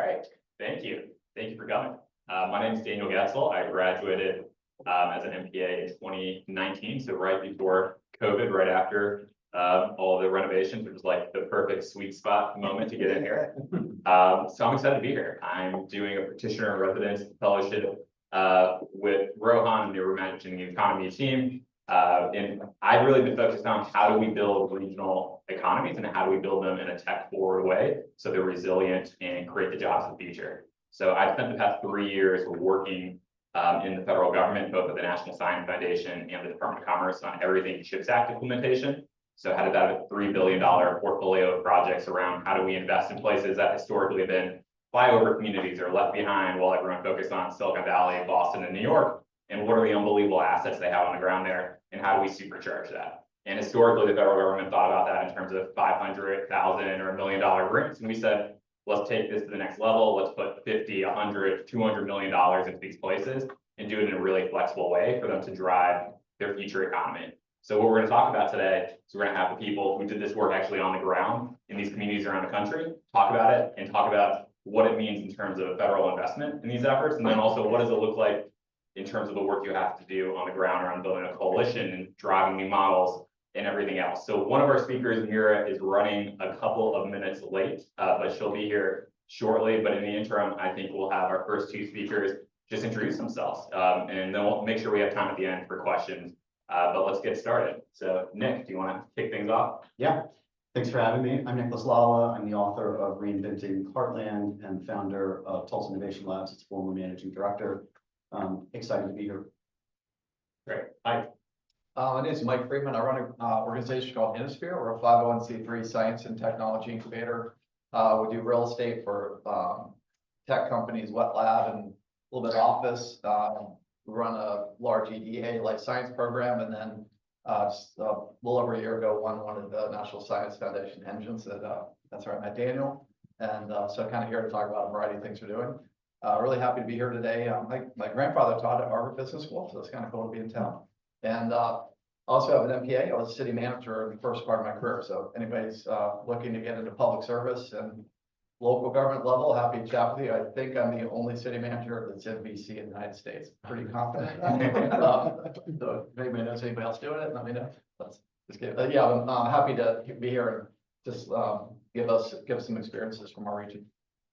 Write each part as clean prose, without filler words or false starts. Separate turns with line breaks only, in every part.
right, thank you. Thank you for coming. My name is Daniel Getzel. I graduated as an MPA in 2019, so right before COVID, right after all the renovations, which was like the perfect sweet spot moment to get in here. So I'm excited to be here. I'm doing a practitioner in residence fellowship with Rohan, and we're managing the economy team. And I've really been focused on how do we build regional economies and how do we build them in a tech forward way so they're resilient and create the jobs of the future. So I've spent the past 3 years working in the federal government, both at the National Science Foundation and the Department of Commerce on everything CHIPS Act implementation. So headed out a $3 billion portfolio of projects around how do we invest in places that historically have been flyover communities or left behind while everyone focused on Silicon Valley, Boston, and New York. And what are the unbelievable assets they have on the ground there, and how do we supercharge that? And historically, the federal government thought about that in terms of 500,000 or $1 million grants. And we said, let's take this to the next level. Let's put 50, 100, $200 million into these places and do it in a really flexible way for them to drive their future economy. So what we're going to talk about today is we're going to have the people who did this work actually on the ground in these communities around the country, talk about it and talk about what it means in terms of federal investment in these efforts. And then also, what does it look like in terms of the work you have to do on the ground around building a coalition and driving new models and everything else. So one of our speakers, Meera, is running a couple of minutes late, but she'll be here shortly. But in the interim, I think we'll have our first two speakers just introduce themselves. And then we'll make sure we have time at the end for questions. But let's get started. So Nick, do you want to kick things off?
Yeah, thanks for having me. I'm Nicholas Lala. I'm the author of Reinventing Heartland and founder of Tulsa Innovation Labs. Its former managing director. Excited to be here.
Great. Hi.
My name is Mike Friedman. I run an organization called Innosphere. We're a 501c3 science and technology incubator. We do real estate for tech companies, wet lab, and a little bit of office. We run a large EDA life science program, and then just a little over a year ago, won one of the National Science Foundation engines. That's where I met Daniel, and so kind of here to talk about a variety of things we're doing. Really happy to be here today. My grandfather taught at Harvard Business School, so it's kind of cool to be in town. And also have an MPA. I was a city manager in the first part of my career. So if anybody's looking to get into public service and local government level, happy to chat with you. I think I'm the only city manager that's in VC in the United States. Pretty confident. So if anybody knows anybody else doing it, let me know. Let's just get it. Yeah, I'm happy to be here and just give some experiences from our region.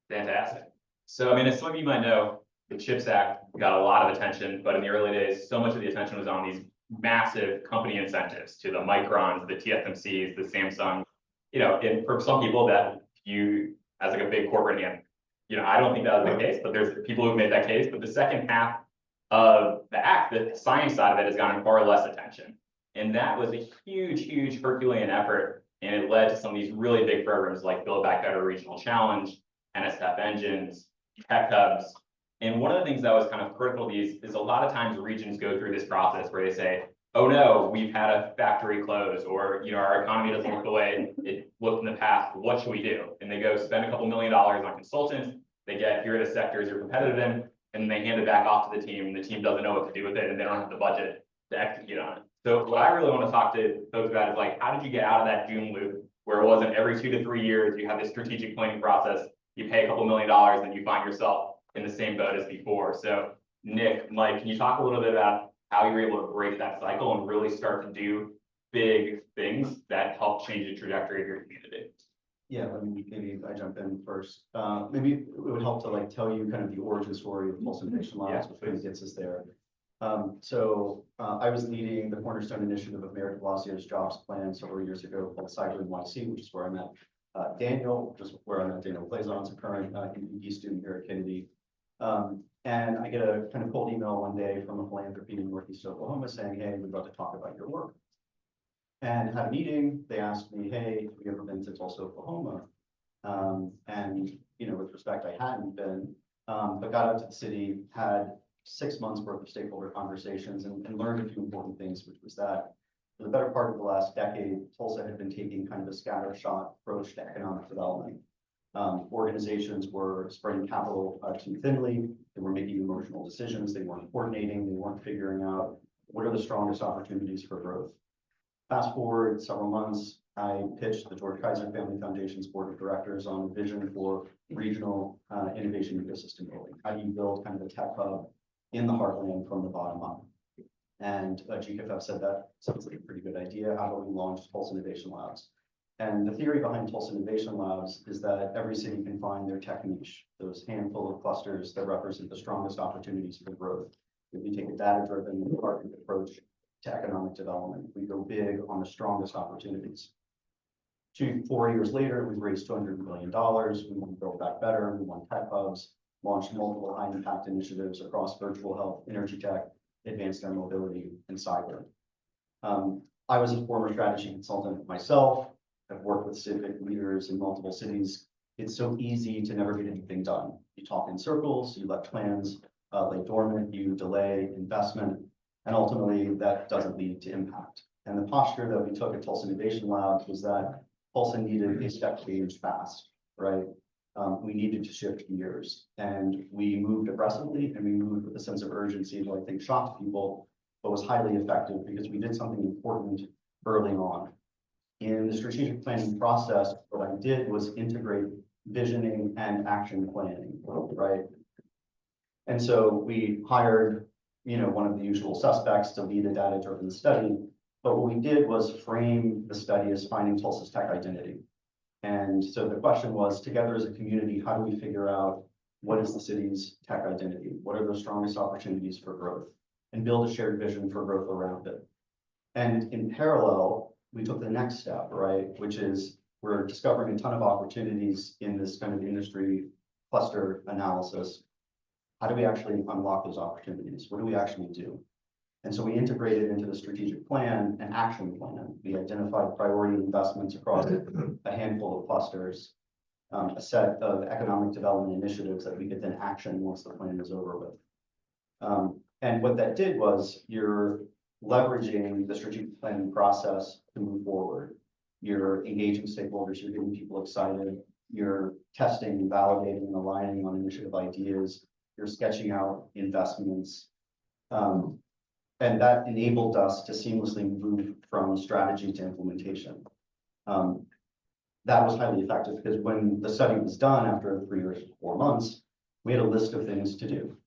Fantastic. So, I mean, as some of you might know, the CHIPS Act got a lot of attention, but in the early days, so much of the attention was on these massive company incentives to the Microns, the TSMCs, the Samsung, and for some people that you as like a big corporate hand, I don't think that was the case, but there's people who made that case. But the second half of the act, the science side of it has gotten far less attention. And that was a huge, huge Herculean effort. And it led to some of these really big programs like Build Back Better Regional Challenge, NSF engines, tech hubs. And one of the things that was kind of critical to these is a lot of times regions go through this process where they say, oh no, we've had a factory close, or our economy doesn't look the way it looked in the past. What should we do? And they go spend a couple $1 million on consultants. They get, here are the sectors you're competitive in, and they hand it back off to the team, and the team doesn't know what to do with it, and they don't have the budget to execute on it. So what I really want to talk to folks about is like, how did you get out of that doom loop where it wasn't every 2 to 3 years you have this strategic planning process, you pay a couple $1 million, and you find yourself in the same boat as before. So Nick, Mike, can you talk a little bit about how you're able to break that cycle and really start to do big things that help change the trajectory of your community?
Yeah, maybe I jump in first. Maybe it would help to tell you kind of the origin story of Tulsa Innovation Labs, which kind of gets us there. So I was leading the cornerstone initiative of Mayor de Blasio's jobs plan several years ago called Cyber NYC, which is where I met Daniel, just where I met Daniel Plazon's a current ED student here at Kennedy. And I get a kind of cold email one day from a philanthropy in Northeast Oklahoma saying, hey, we'd love to talk about your work. And had a meeting. They asked me, hey, have you ever been to Tulsa, Oklahoma? And, with respect, I hadn't been, but got out to the city, had 6 months worth of stakeholder conversations and learned a few important things, which was that for the better part of the last decade, Tulsa had been taking kind of a scattershot approach to economic development. Organizations were spreading capital too thinly. They were making emotional decisions. They weren't coordinating. They weren't figuring out what are the strongest opportunities for growth. Fast forward several months, I pitched the George Kaiser Family Foundation's board of directors on a vision for regional innovation ecosystem building. How do you build kind of a tech hub in the heartland from the bottom up? And GKFF said that sounds like a pretty good idea. How about we launch Tulsa Innovation Labs? And the theory behind Tulsa Innovation Labs is that every city can find their tech niche, those handful of clusters that represent the strongest opportunities for growth. If we take a data-driven and partnered approach to economic development, we go big on the strongest opportunities. 4 years later, we've raised $200 million. We want to build back better. We want tech hubs, launched multiple high-impact initiatives across virtual health, energy tech, advanced air mobility, and cyber. I was a former strategy consultant myself. I've worked with civic leaders in multiple cities. It's so easy to never get anything done. You talk in circles, you let plans lay dormant, you delay investment, and ultimately that doesn't lead to impact. And the posture that we took at Tulsa Innovation Labs was that Tulsa needed a step change fast, right? We needed to shift gears, and we moved aggressively, and we moved with a sense of urgency that I think shocked people, but was highly effective because we did something important early on. In the strategic planning process, what I did was integrate visioning and action planning, right? And so we hired, one of the usual suspects to lead a data-driven study. But what we did was frame the study as finding Tulsa's tech identity. And so the question was, together as a community, how do we figure out what is the city's tech identity? What are the strongest opportunities for growth? And build a shared vision for growth around it. And in parallel, we took the next step, right? Which is we're discovering a ton of opportunities in this kind of industry cluster analysis. How do we actually unlock those opportunities? What do we actually do? And so we integrated into the strategic plan an action plan. We identified priority investments across a handful of clusters, a set of economic development initiatives that we could then action once the plan is over with. And what that did was you're leveraging the strategic planning process to move forward. You're engaging stakeholders, you're getting people excited, you're testing, validating, and aligning on initiative ideas, you're sketching out investments. And that enabled us to seamlessly move from strategy to implementation. That was highly effective because when the study was done after 3 or 4 months, we had a list of things to do.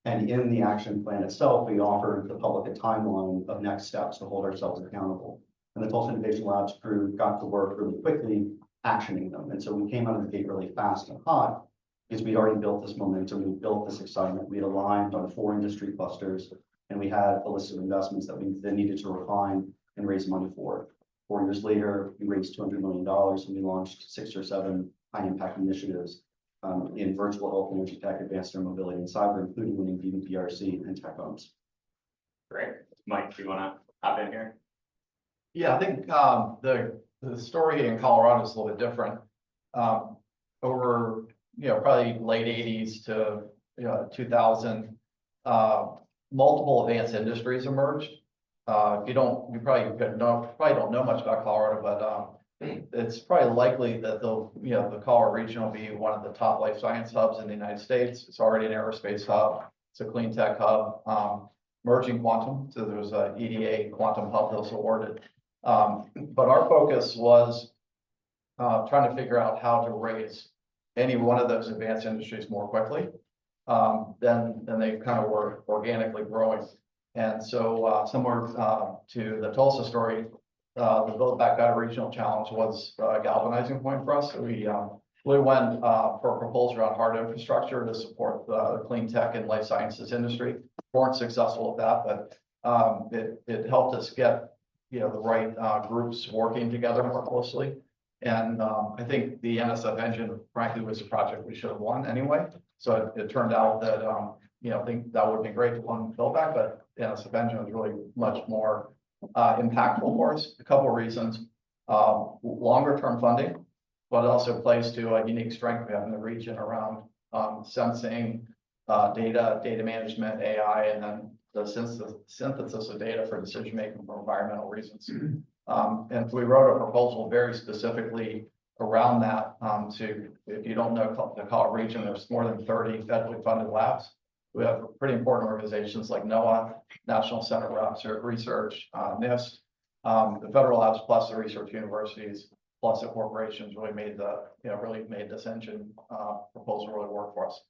And in the action plan itself, we offered the public a timeline of next steps to hold ourselves accountable. And the Tulsa Innovation Labs crew got to work really quickly actioning them. And so we came out of the gate really fast and hot because we'd already built this momentum, we built this excitement, we had aligned on 4 industry clusters, and we had a list of investments that we then needed to refine and raise money for. 4 years later, we raised $200 million and we launched 6 or 7 high impact initiatives in virtual health, energy tech, advanced air mobility, and cyber, including winning BBPRC and tech homes.
Great. Mike, do you want to hop in here?
Yeah, I think the story in Colorado is a little bit different. Over probably late 80s to 2000, multiple advanced industries emerged. You probably don't know much about Colorado, but it's probably likely that the Colorado region will be one of the top life science hubs in the United States. It's already an aerospace hub. It's a clean tech hub. Merging quantum, so there's a EDA quantum hub that was awarded. But our focus was trying to figure out how to raise any one of those advanced industries more quickly than they kind of were organically growing. And so similar to the Tulsa story, the Build Back Better Regional Challenge was a galvanizing point for us. So we went for a proposal around hard infrastructure to support the clean tech and life sciences industry. Weren't successful at that, but it helped us get the right groups working together more closely. And I think the NSF engine, frankly, was a project we should have won anyway. So it turned out that I think that would be great to win Build Back, but the NSF engine was really much more impactful for us. A couple of reasons: longer term funding, but it also plays to a unique strength we have in the region around sensing, data management, AI, and then the synthesis of data for decision making for environmental reasons. And we wrote a proposal very specifically around that. If you don't know the Colorado region, there's more than 30 federally funded labs. We have pretty important organizations like NOAA, National Center for Atmospheric Research, NIST, the federal labs plus the research universities, plus the corporations really made really made this engine proposal really work for us.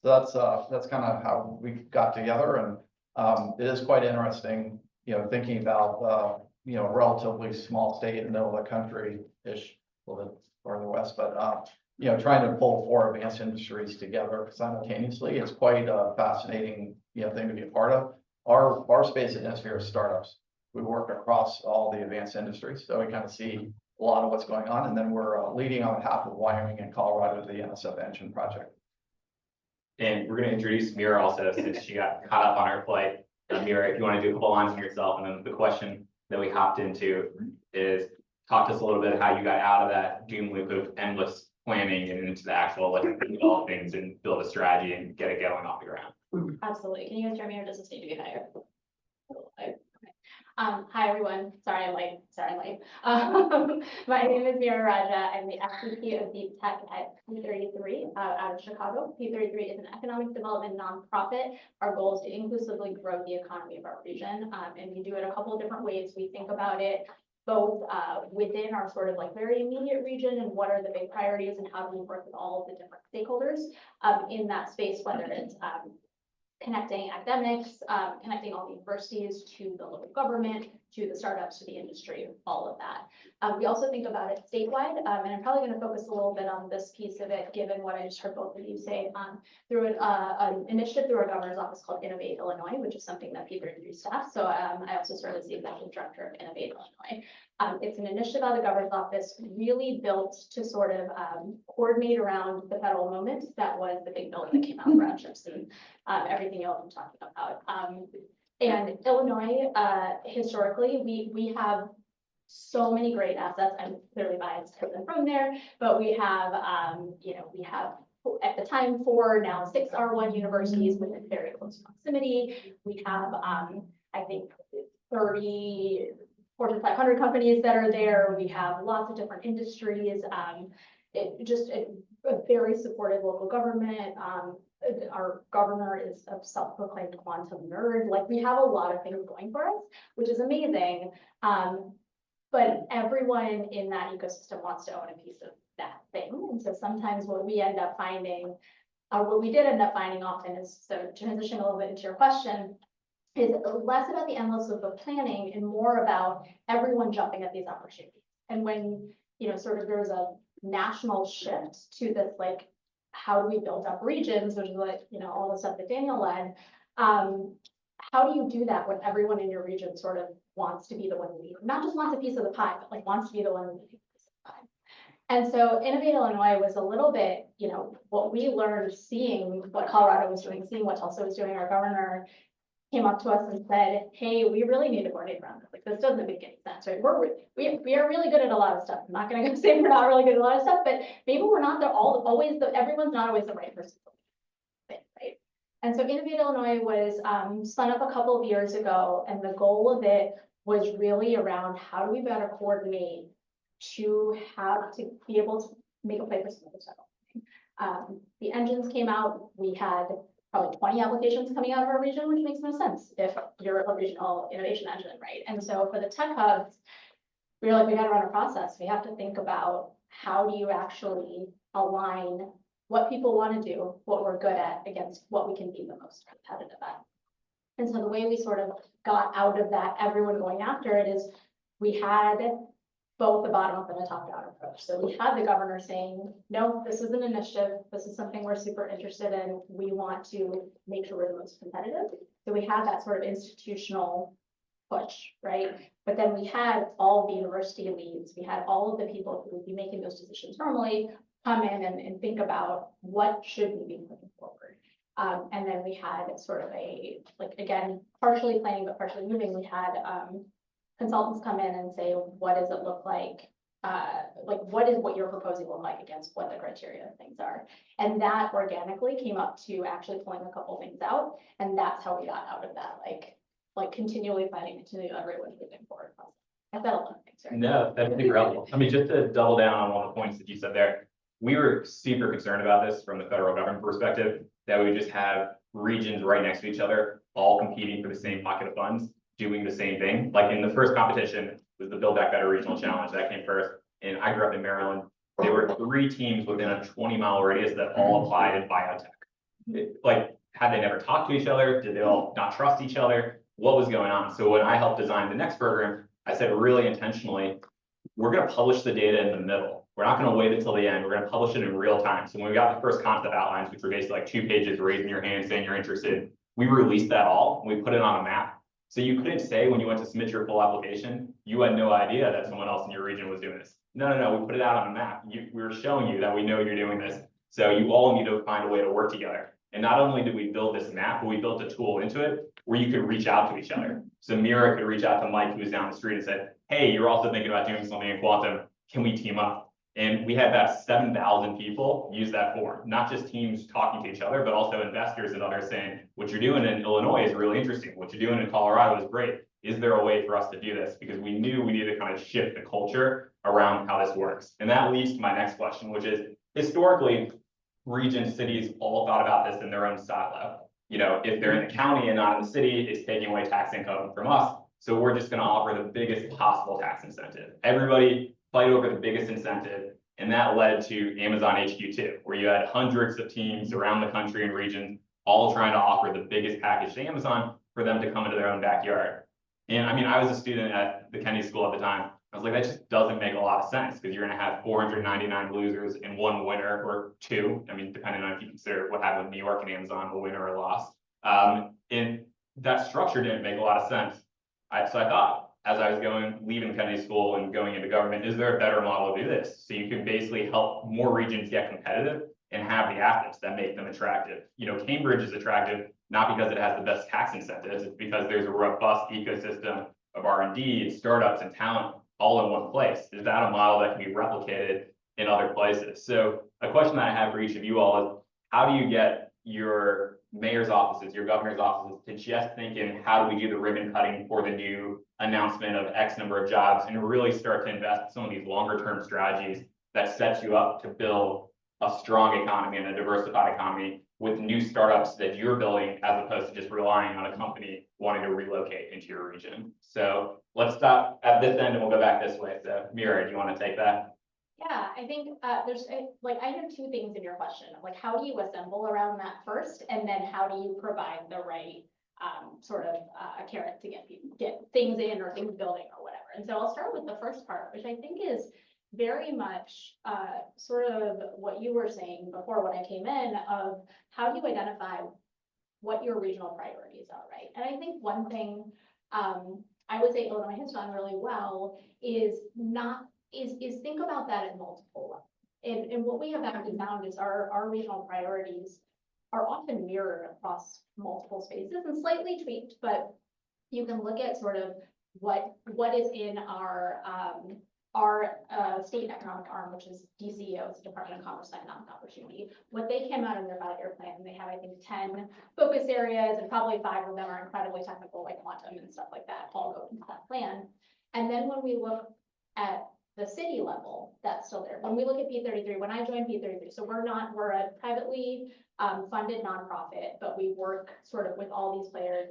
So that's kind of how we got together, and it is quite interesting, thinking about relatively small state in the middle of the country-ish, a little bit farther west, but trying to pull four advanced industries together simultaneously. It's quite a fascinating, thing to be a part of. Our space and atmosphere is startups. We work across all the advanced industries, so we kind of see a lot of what's going on, and then we're leading on behalf of Wyoming and Colorado to the NSF engine project.
And we're going to introduce Meera also, since she got caught up on her flight. Meera, if you want to do a couple lines on yourself, and then the question that we hopped into is talk to us a little bit how you got out of that doom loop of endless planning and into the actual develop things and build a strategy and get it going off the ground.
Absolutely. Can you guys hear me, or does this need to be higher? Okay. Hi everyone. Sorry I'm late. My name is Meera Raja. I'm the SVP of Deep Tech at P33 out of Chicago. P33 is an economic development nonprofit. Our goal is to inclusively grow the economy of our region, and we do it a couple of different ways. We think about it both within our sort of very immediate region and what are the big priorities and how do we work with all of the different stakeholders in that space, whether it's connecting academics, connecting all the universities to the local government, to the startups, to the industry, all of that. We also think about it statewide, and I'm probably going to focus a little bit on this piece of it, given what I just heard both of you say, through an initiative through our governor's office called Innovate Illinois, which is something that P33 staff. So I also serve as the executive director of Innovate Illinois. It's an initiative out of the governor's office really built to sort of coordinate around the federal moment that was the big bill that came out around chips and everything y'all have been talking about. And Illinois, historically, we have so many great assets. I'm clearly biased because I'm from there, but we have, we have at the time 4, now 6 R1 universities within very close proximity. We have, I think, 30 Fortune 500 companies that are there. We have lots of different industries. Just a very supportive local government. Our governor is a self-proclaimed quantum nerd. We have a lot of things going for us, which is amazing. But everyone in that ecosystem wants to own a piece of that thing. And so sometimes what we end up finding, what we did end up finding often is, so transition a little bit into your question, is less about the endless loop of planning and more about everyone jumping at these opportunities. And when, sort of there was a national shift to this, how do we build up regions, which is all the stuff that Daniel led. How do you do that when everyone in your region sort of wants to be the one leading, not just wants a piece of the pie, but wants to be the one leading the piece of the pie? And so Innovate Illinois was a little bit, what we learned seeing what Colorado was doing, seeing what Tulsa was doing. Our governor came up to us and said, hey, we really need to coordinate around this. This doesn't make any sense, right? We are really good at a lot of stuff. I'm not going to say we're not really good at a lot of stuff, but maybe we're not everyone's not always the right person. Right? And so Innovate Illinois was spun up a couple of years ago, and the goal of it was really around how do we better coordinate to be able to make a play for some of this stuff. The engines came out. We had probably 20 applications coming out of our region, which makes no sense if you're a regional innovation engine, right? And so for the tech hubs, we were we got to run a process. We have to think about how do you actually align what people want to do, what we're good at, against what we can be the most competitive at. And so the way we sort of got out of that, everyone going after it, is we had both the bottom up and the top down approach. So we had the governor saying, no, this is an initiative. This is something we're super interested in. We want to make sure we're the most competitive. So we had that sort of institutional push, right? But then we had all the university leads. We had all of the people who would be making those decisions normally come in and think about what should we be putting forward. And then we had sort of a, again, partially planning, but partially moving. We had consultants come in and say, what does it look like? What is what you're proposing look like against what the criteria of things are? And that organically came up to actually pulling a couple things out. And that's how we got out of that, continually planning, continually everyone moving forward. I said a lot of things, right?
No, that's incredible. I mean, just to double down on one of the points that you said there, we were super concerned about this from the federal government perspective, that we just have regions right next to each other, all competing for the same pocket of funds, doing the same thing. In the first competition was the Build Back Better Regional Challenge that came first. and I grew up in Maryland. There were 3 teams within a 20-mile radius that all applied in biotech. Like, had they never talked to each other? Did they all not trust each other? What was going on? So when I helped design the next program, I said really intentionally, we're going to publish the data in the middle. We're not going to wait until the end. We're going to publish it in real time. So when we got the first concept outlines, which were basically like 2 pages, raising your hand, saying you're interested, we released that all. We put it on a map. So you couldn't say when you went to submit your full application, you had no idea that someone else in your region was doing this. No, we put it out on a map. We were showing you that we know you're doing this. So you all need to find a way to work together. And not only did we build this map, but we built a tool into it where you could reach out to each other. So Meera could reach out to Mike, who was down the street, and said, hey, you're also thinking about doing something in quantum. Can we team up? And we had about 7,000 people use that form, not just teams talking to each other, but also investors and others saying, what you're doing in Illinois is really interesting. What you're doing in Colorado is great. Is there a way for us to do this? Because we knew we needed to kind of shift the culture around how this works. And that leads to my next question, which is historically, regions, cities all thought about this in their own silo. You know, if they're in the county and not in the city, it's taking away tax income from us. So we're just going to offer the biggest possible tax incentive. Everybody fight over the biggest incentive. And that led to Amazon HQ2, where you had hundreds of teams around the country and regions all trying to offer the biggest package to Amazon for them to come into their own backyard. And I mean, I was a student at the Kennedy School at the time. I was like, that just doesn't make a lot of sense because you're going to have 499 losers and 1 winner or 2. I mean, depending on if you consider what happened with New York and Amazon, a winner or a loss. And that structure didn't make a lot of sense. So I thought, as I was leaving Kennedy School and going into government, is there a better model to do this? So you can basically help more regions get competitive and have the assets that make them attractive. You know, Cambridge is attractive, not because it has the best tax incentives, it's because there's a robust ecosystem of R&D and startups and talent all in one place. Is that a model that can be replicated in other places? So a question that I have for each of you all is, how do you get your mayor's offices, your governor's offices to just think in how do we do the ribbon cutting for the new announcement of X number of jobs and really start to invest in some of these longer term strategies that sets you up to build a strong economy and a diversified economy with new startups that you're building as opposed to just relying on a company wanting to relocate into your region. So let's stop at this end and we'll go back this way. So Meera, do you want to take that?
Yeah, I think there's like, I have 2 things in your question. Like, how do you assemble around that first? And then how do you provide the right sort of a carrot to get things in or things building or whatever? And so I'll start with the first part, which I think is very much sort of what you were saying before when I came in of how do you identify what your regional priorities are, right? And I think one thing I would say Illinois has done really well is think about that at multiple levels. And what we have actually found is our regional priorities are often mirrored across multiple spaces and slightly tweaked, but you can look at sort of what is in our state economic arm, which is DCEO's Department of Commerce and Economic Opportunity. What they came out in their 5-year plan, they have, I think, 10 focus areas, and probably 5 of them are incredibly technical, like quantum and stuff like that, all go into that plan. And then when we look at the city level, that's still there. When we look at P33, when I joined P33, so we're a privately funded nonprofit, but we work sort of with all these players.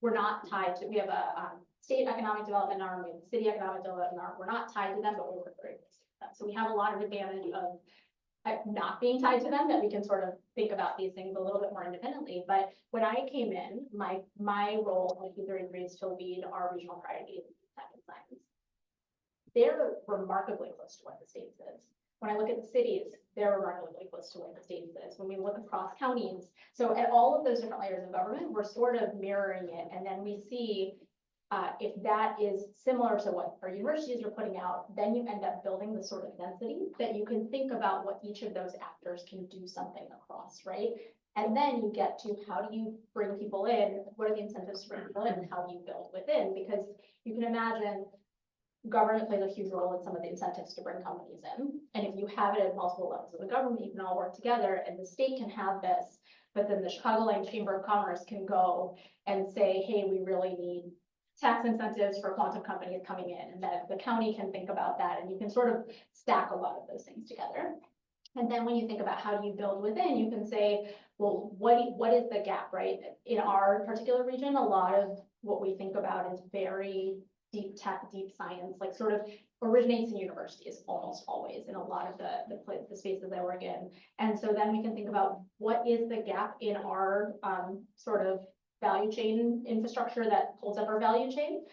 We're not tied to, we have a state economic development arm, we have a city economic development arm. We're not tied to them, but we work very closely with them. So we have a lot of advantage of not being tied to them, that we can sort of think about these things a little bit more independently. But when I came in, my role at P33 is to lead our regional priorities in tech and science. They're remarkably close to what the state says. When I look at the cities, they're remarkably close to what the state says. When we look across counties, so at all of those different layers of government, we're sort of mirroring it. And then we see if that is similar to what our universities are putting out, then you end up building the sort of density that you can think about what each of those actors can do something across, right? And then you get to how do you bring people in? What are the incentives to bring people in? And how do you build within? Because you can imagine government plays a huge role in some of the incentives to bring companies in. And if you have it at multiple levels of the government, you can all work together and the state can have this, but then the Chicagoland Chamber of Commerce can go and say, hey, we really need tax incentives for quantum companies coming in, and that the county can think about that, and you can sort of stack a lot of those things together. And then when you think about how do you build within, you can say, well, what is the gap, right? In our particular region, a lot of what we think about is very deep tech, deep science, like sort of originates in universities almost always in a lot of the spaces I work in. And so then we can think about what is the gap in our sort of value chain infrastructure that holds up our value chain.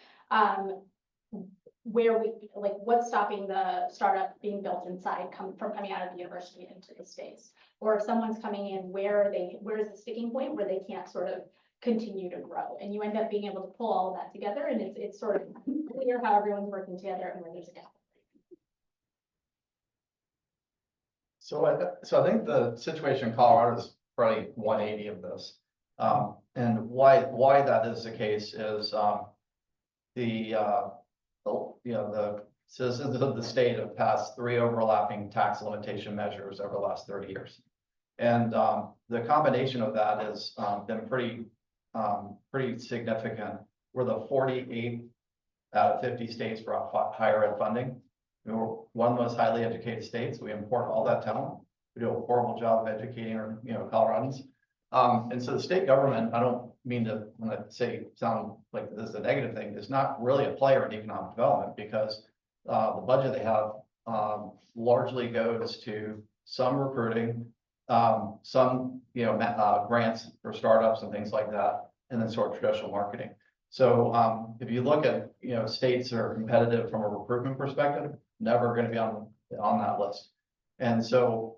Where we, like, what's stopping the startup being built inside coming out of the university into the space? Or if someone's coming in, where is the sticking point where they can't sort of continue to grow? And you end up being able to pull all of that together, and it's sort of clear how everyone's working together and where there's a gap.
So I think the situation in Colorado is probably 180 of this. And why that is the case is the citizens of the state have passed 3 overlapping tax limitation measures over the last 30 years. And the combination of that has been pretty significant. We're the 48th out of 50 states for higher ed funding. We're one of the most highly educated states. We import all that talent. We do a horrible job of educating our, Coloradans. And so the state government, I don't mean to, when I say sound like this is a negative thing, is not really a player in economic development, because the budget they have largely goes to some recruiting, some grants for startups and things like that, and then sort of traditional marketing. So if you look at states that are competitive from a recruitment perspective, never going to be on that list. And so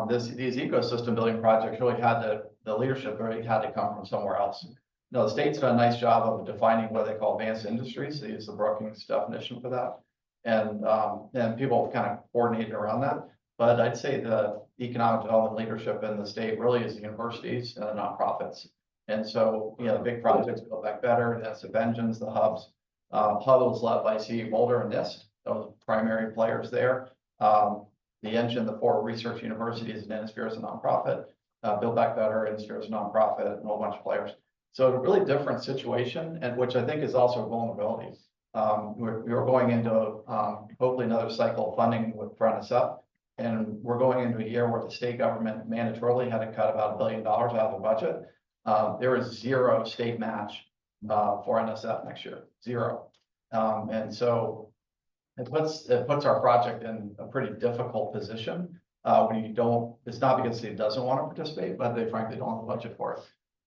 these ecosystem building projects really the leadership really had to come from somewhere else. Now, the state's done a nice job of defining what they call advanced industries. They use the Brookings definition for that. And people kind of coordinated around that. But I'd say the economic development leadership in the state really is the universities and the nonprofits. And so, the big projects, Build Back Better, that's the engines, the hubs. Hub was led by CE Boulder and NIST, those primary players there. The engine, the 4 research universities, and Innisphere is a nonprofit. Build Back Better, Innisphere is a nonprofit, and a whole bunch of players. So a really different situation, and which I think is also a vulnerability. We're going into hopefully another cycle of funding for NSF, and we're going into a year where the state government mandatorily had to cut about $1 billion out of the budget. There is 0 state match for NSF next year, 0. And so it puts our project in a pretty difficult position when you don't. It's not because the state doesn't want to participate, but they frankly don't have the budget for it.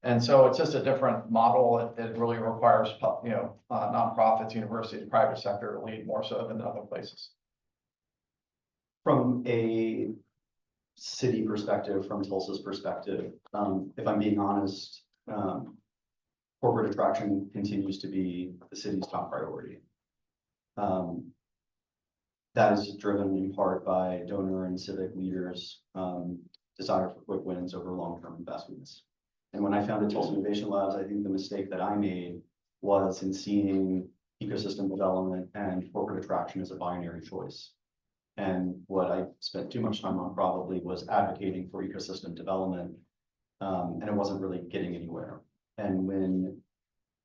And so it's just a different model. It really requires nonprofits, universities, private sector to lead more so than other places.
From a city perspective, from Tulsa's perspective, if I'm being honest, corporate attraction continues to be the city's top priority. That is driven in part by donor and civic leaders' desire for quick wins over long-term investments. And when I founded Tulsa Innovation Labs, I think the mistake that I made was in seeing ecosystem development and corporate attraction as a binary choice. And what I spent too much time on probably was advocating for ecosystem development, and it wasn't really getting anywhere. And when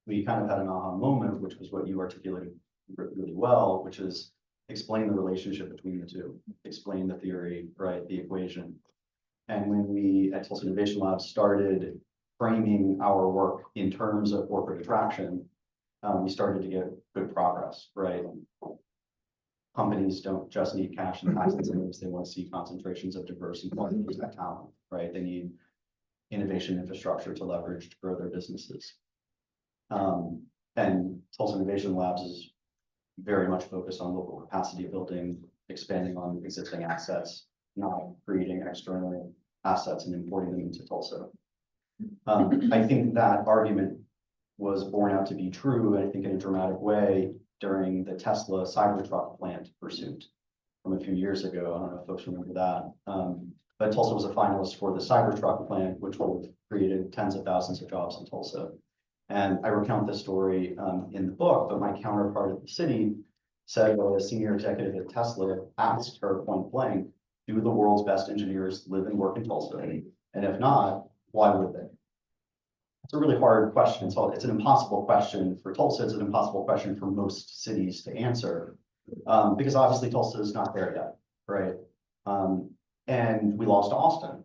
we kind of had an aha moment, which was what you articulated really well, which is explain the relationship between the two, explain the theory, right, the equation. And when we at Tulsa Innovation Labs started framing our work in terms of corporate attraction, we started to get good progress, right? Companies don't just need cash and tax incentives, they want to see concentrations of diverse and quality talent, right? They need innovation infrastructure to leverage to grow their businesses. And Tulsa Innovation Labs is very much focused on local capacity building, expanding on existing assets, not creating external assets and importing them into Tulsa. I think that argument was borne out to be true, I think in a dramatic way, during the Tesla Cybertruck plant pursuit from a few years ago. I don't know if folks remember that. But Tulsa was a finalist for the Cybertruck plant, which would have created tens of thousands of jobs in Tulsa. And I recount this story in the book, but my counterpart at the city said, well, a senior executive at Tesla asked her point blank, do the world's best engineers live and work in Tulsa? And if not, why would they? It's a really hard question. So it's an impossible question for Tulsa. It's an impossible question for most cities to answer because obviously Tulsa is not there yet, right? And we lost to Austin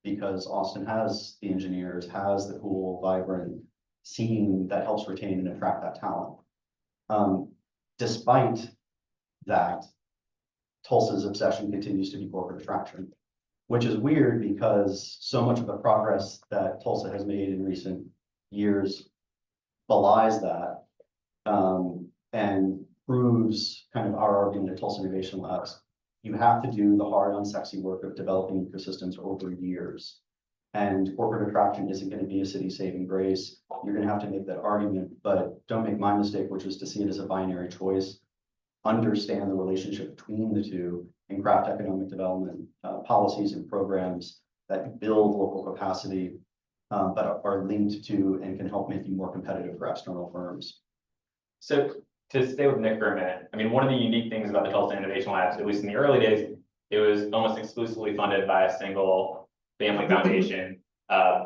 because Austin has the engineers, has the cool, vibrant scene that helps retain and attract that talent. Despite that, Tulsa's obsession continues to be corporate attraction, which is weird because so much of the progress that Tulsa has made in recent years belies that, and proves kind of our argument at Tulsa Innovation Labs. You have to do the hard, unsexy work of developing ecosystems over years. And corporate attraction isn't going to be a city saving grace. You're going to have to make that argument, but don't make my mistake, which is to see it as a binary choice. Understand the relationship between the two and craft economic development policies and programs that build local capacity, but are linked to and can help make you more competitive for external firms.
So to stay with Nick for a minute, I mean, one of the unique things about the Tulsa Innovation Labs, at least in the early days, it was almost exclusively funded by a single family foundation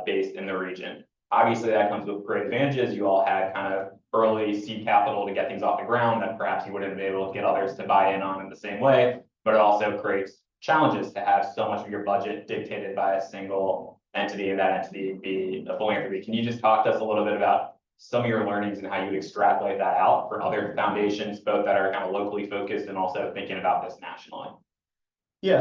based in the region. Obviously, that comes with great advantages. You all had kind of early seed capital to get things off the ground that perhaps you wouldn't be able to get others to buy in on in the same way, but it also creates challenges to have so much of your budget dictated by a single entity and that entity be a philanthropy. Can you just talk to us a little bit about some of your learnings and how you extrapolate that out for other foundations, both that are kind of locally focused and also thinking about this nationally?
Yeah,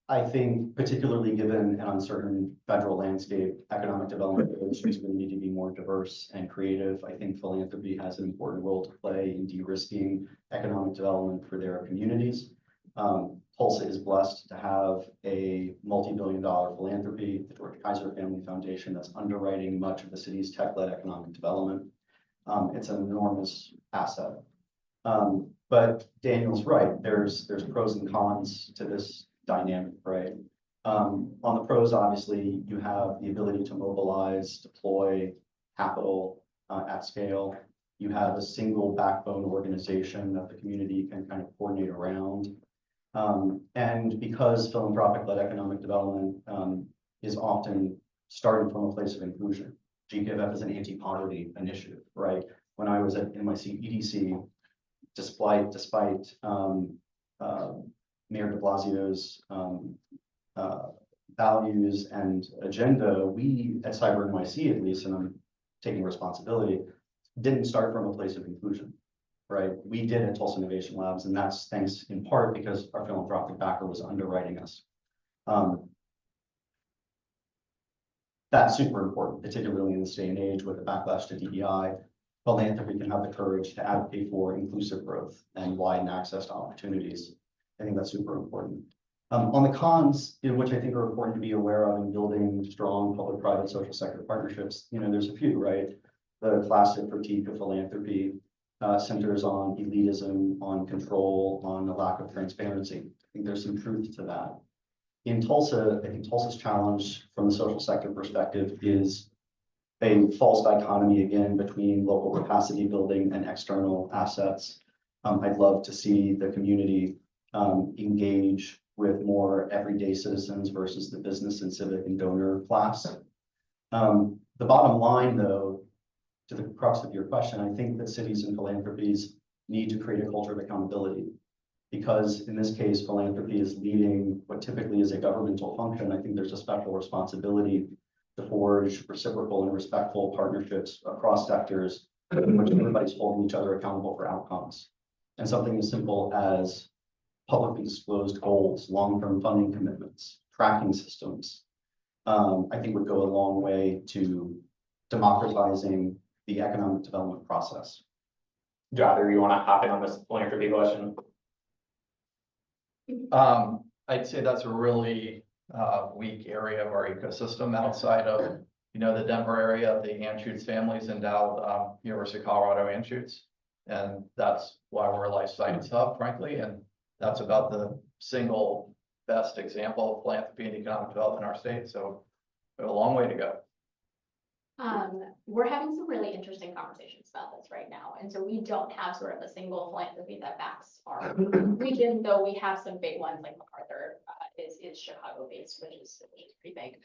I think particularly given an uncertain federal landscape, economic development is going to need to be more diverse and creative. I think philanthropy has an important role to play in de-risking economic development for their communities. Tulsa is blessed to have a multi-billion-dollar philanthropy, the George Kaiser Family Foundation, that's underwriting much of the city's tech-led economic development. It's an enormous asset. But Daniel's right, there's pros and cons to this dynamic, right? On the pros, obviously, you have the ability to mobilize, deploy capital at scale. You have a single backbone organization that the community can kind of coordinate around. And because philanthropic-led economic development is often starting from a place of inclusion, GKFF is an anti-poverty initiative, right? When I was at NYC EDC, despite Mayor de Blasio's values and agenda, we at Cyber NYC, at least, and I'm taking responsibility, didn't start from a place of inclusion, right? We did at Tulsa Innovation Labs, and that's thanks in part because our philanthropic backer was underwriting us. That's super important, particularly in this day and age with the backlash to DEI. Philanthropy can have the courage to advocate for inclusive growth and widen access to opportunities. I think that's super important. On the cons, which I think are important to be aware of in building strong public-private social sector partnerships, there's a few, right? The classic critique of philanthropy centers on elitism, on control, on the lack of transparency. I think there's some truth to that. In Tulsa, I think Tulsa's challenge from the social sector perspective is a false dichotomy again between local capacity building and external assets. I'd love to see the community engage with more everyday citizens versus the business and civic and donor class. The bottom line, though, to the crux of your question, I think that cities and philanthropies need to create a culture of accountability, because in this case, philanthropy is leading what typically is a governmental function. I think there's a special responsibility to forge reciprocal and respectful partnerships across sectors in which everybody's holding each other accountable for outcomes. And something as simple as publicly disclosed goals, long-term funding commitments, tracking systems, I think would go a long way to democratizing the economic development process.
Jother, you want to hop in on this philanthropy question?
I'd say that's a really weak area of our ecosystem outside of, the Denver area. The Anschutz families endowed University of Colorado Anschutz. And that's why we're a life science hub, frankly. And that's about the single best example of philanthropy and economic development in our state. So we have a long way to go.
We're having some really interesting conversations about this right now. And so we don't have sort of a single philanthropy that backs our region, though we have some big ones like MacArthur is Chicago based, which is pretty big.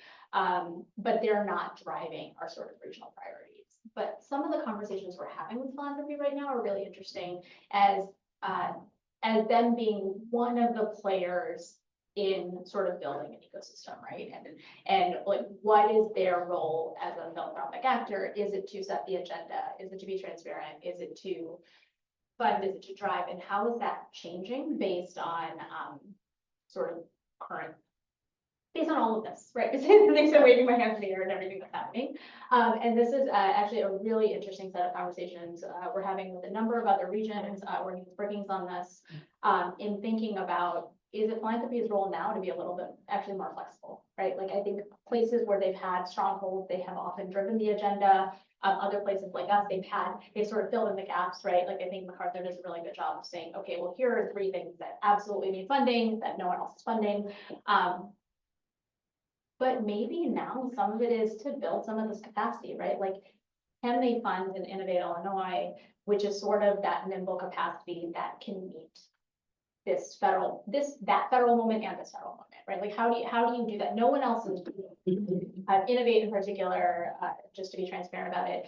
But they're not driving our sort of regional priorities. But some of the conversations we're having with philanthropy right now are really interesting as them being one of the players in sort of building an ecosystem, right? And like, what is their role as a philanthropic actor? Is it to set the agenda? Is it to be transparent? Is it to fund is it to drive, and how is that changing based on, sort of current, based on all of this, right? Because I'm waving my hands in the air and everything that's happening. And this is actually a really interesting set of conversations we're having with a number of other regions, working with Brookings on this, in thinking about, is it philanthropy's role now to be a little bit actually more flexible, right? Like, I think places where they've had strongholds, they have often driven the agenda. Other places like us, they've sort of filled in the gaps, right? Like, I think MacArthur does a really good job of saying, okay, well, here are 3 things that absolutely need funding, that no one else is funding. But maybe now some of it is to build some of this capacity, right? Like, can they fund and innovate Illinois, which is sort of that nimble capacity that can meet that federal moment and this federal moment, right? Like, how do you do that? No one else is Innovate in particular, just to be transparent about it.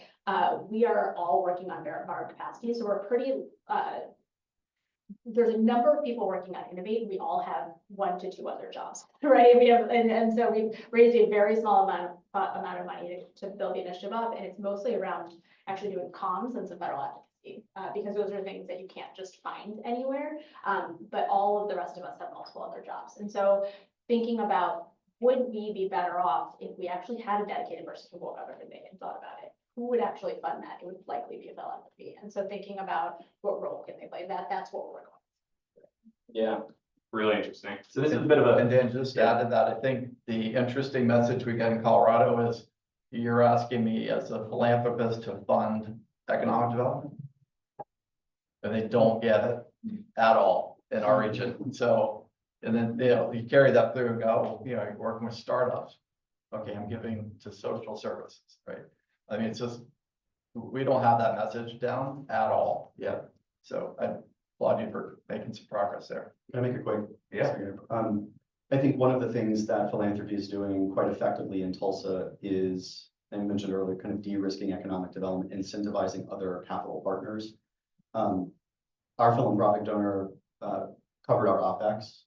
We are all working under our capacity, so we're pretty, there's a number of people working on Innovate. We all have 1 to 2 other jobs, right? We have, and so we've raised a very small amount of money to build the initiative up, and it's mostly around actually doing comms and some federal advocacy, because those are things that you can't just find anywhere. But all of the rest of us have multiple other jobs, and so thinking about, would we be better off if we actually had a dedicated person who woke up every day and thought about it? Who would actually fund that? It would likely be a philanthropy. And so thinking about what role can they play, that's what we're going.
Yeah, really interesting. So this is a bit of
And
a,
then just to add to that, I think the interesting message we get in Colorado is you're asking me as a philanthropist to fund economic development. And they don't get it at all in our region. So, and then, you carry that through and go, you're working with startups. Okay, I'm giving to social services, right? I mean, it's just, we don't have that message down at all yet. So I applaud you for making some progress there.
Can I make a quick?
Yeah.
I think one of the things that philanthropy is doing quite effectively in Tulsa is, I mentioned earlier, kind of de-risking economic development, incentivizing other capital partners. Our philanthropic donor covered our OpEx,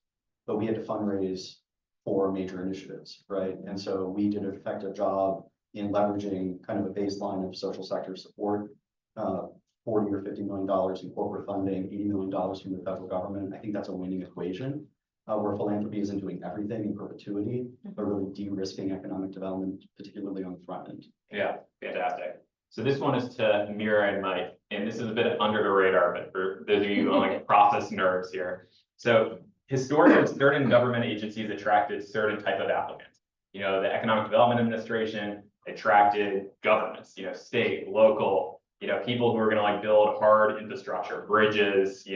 but we had to fundraise for major initiatives, right? And so we did an effective job in leveraging kind of a baseline of social sector support, $40 or $50 million in corporate funding, $80 million from the federal government. I think that's a winning equation, where philanthropy isn't doing everything in perpetuity, but really de-risking economic development, particularly on the front end.
yeah, fantastic. So this one is to Meera and Mike, and this is a bit under the radar, but for those of you on like process nerds here. So historically, certain government agencies attracted certain type of applicants. The Economic Development Administration attracted governments, state, local, people who are going to like build hard infrastructure, bridges,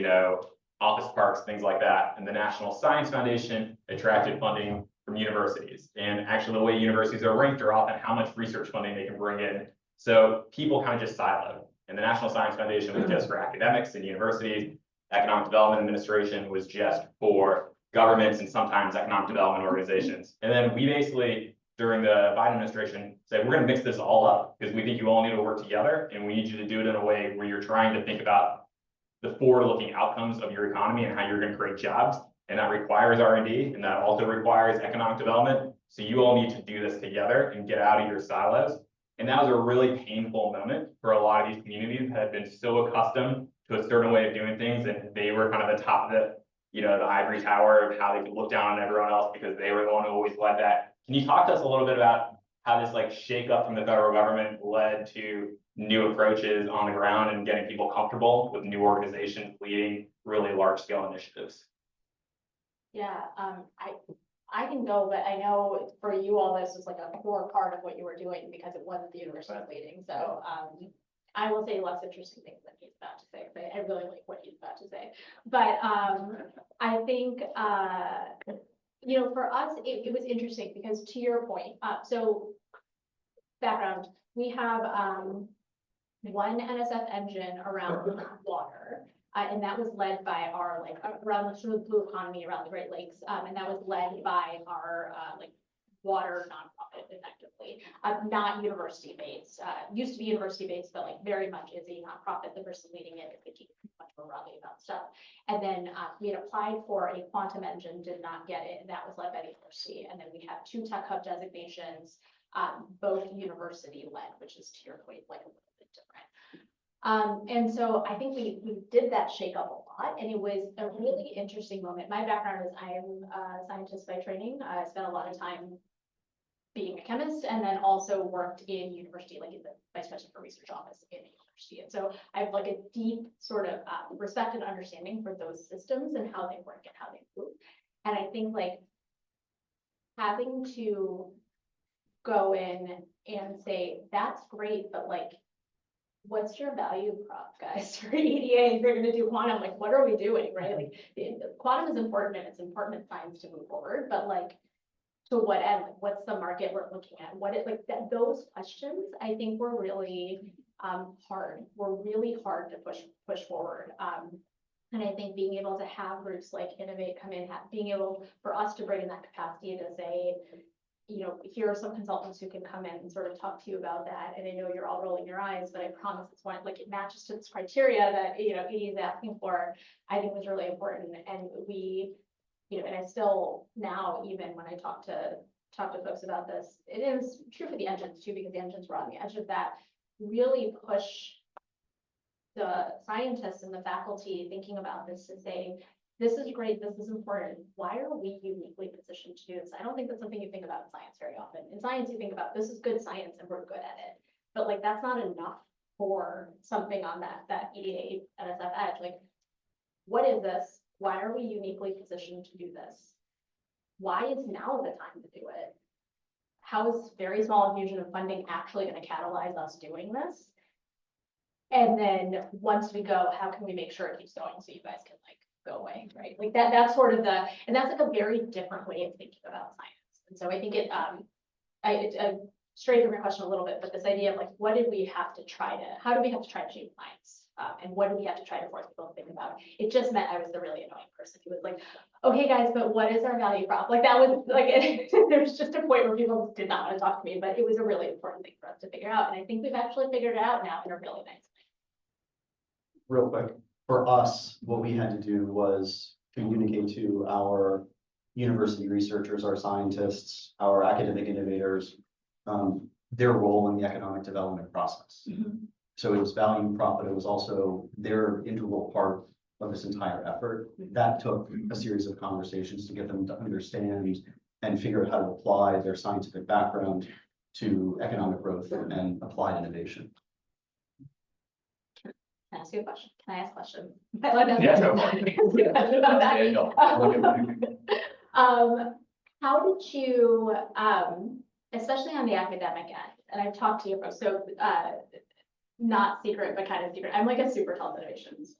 office parks, things like that. And the National Science Foundation attracted funding from universities. And actually the way universities are ranked are often how much research funding they can bring in. So people kind of just siloed. And the National Science Foundation was just for academics and universities. Economic Development Administration was just for governments and sometimes economic development organizations. And then we basically, during the Biden administration, said, we're going to mix this all up because we think you all need to work together and we need you to do it in a way where you're trying to think about the forward-looking outcomes of your economy and how you're going to create jobs. And that requires R&D, and that also requires economic development. So you all need to do this together and get out of your silos. And that was a really painful moment for a lot of these communities that had been so accustomed to a certain way of doing things, and they were kind of the top of the ivory tower of how they could look down on everyone else because they were the one who always led that. Can you talk to us a little bit about how this like shake up from the federal government led to new approaches on the ground and getting people comfortable with new organizations leading really large scale initiatives?
Yeah, I can go, but I know for you all, this was like a core part of what you were doing because it wasn't the university leading. So I will say less interesting things than he's about to say, but I really like what he's about to say. But I think, for us, it was interesting because to your point, so background, we have one NSF engine around water. And that was led by our, around the sort of blue economy around the Great Lakes. And that was led by our, water nonprofit effectively, not university-based. Used to be university-based, but very much is a nonprofit. The person leading it is thinking much more broadly about stuff. And then we had applied for a quantum engine, did not get it, and that was led by the university. And then we have 2 tech hub designations, both university-led, which is to your point, a little bit different. And so I think we did that shake up a lot, and it was a really interesting moment. My background is I am a scientist by training. I spent a lot of time being a chemist, and then also worked in university, like in the vice president for research office in a university. And so I have like a deep sort of respect and understanding for those systems and how they work and how they move. And I think like having to go in and say, that's great, but like, what's your value prop, guys, for EDA? If you're gonna do quantum, like, what are we doing, right? Like, quantum is important and it's important in science to move forward, but like, to what end? Like, what's the market we're looking at? What it like that? Those questions, I think, were really hard. Were really hard to push forward. And I think being able to have groups like Innovate come in, being able for us to bring in that capacity to say, you know, here are some consultants who can come in and sort of talk to you about that. And I know you're all rolling your eyes, but I promise it's one, like it matches to this criteria that, you know, ED is asking for, I think was really important. And we, you know, and I still now, even when I talk to folks about this, it is true for the engines too, because the engines were on the edge of that, really push the scientists and the faculty thinking about this to say, this is great, this is important. Why are we uniquely positioned to do this? I don't think that's something you think about in science very often. In science, you think about this is good science and we're good at it. But like that's not enough for something on that EDA NSF edge. Like, what is this? Why are we uniquely positioned to do this? Why is now the time to do it? How is very small infusion of funding actually going to catalyze us doing this? And then once we go, how can we make sure it keeps going so you guys can like go away, right? Like that's sort of the, and that's like a very different way of thinking about science. And so I think I strayed from your question a little bit, but this idea of like, what did we have to try to, how do we have to try to change science? And what do we have to try to force people to think about? It just meant I was the really annoying person who was like, okay, guys, but what is our value prop? Like that was like, there's just a point where people did not want to talk to me, but it was a really important thing for us to figure out. And I think we've actually figured it out now in a really nice way.
Real quick, for us, what we had to do was communicate to our university researchers, our scientists, our academic innovators, their role in the economic development process.
Mm-hmm.
So it was value prop, but it was also their integral part of this entire effort. That took a series of conversations to get them to understand and figure out how to apply their scientific background to economic growth and applied innovation.
Can I ask you a question? Can I ask a question? I love that.
Yeah, go for it.
How did you, especially on the academic end, and I've talked to you folks, so not secret, but kind of secret. I'm like a super Tulsa innovations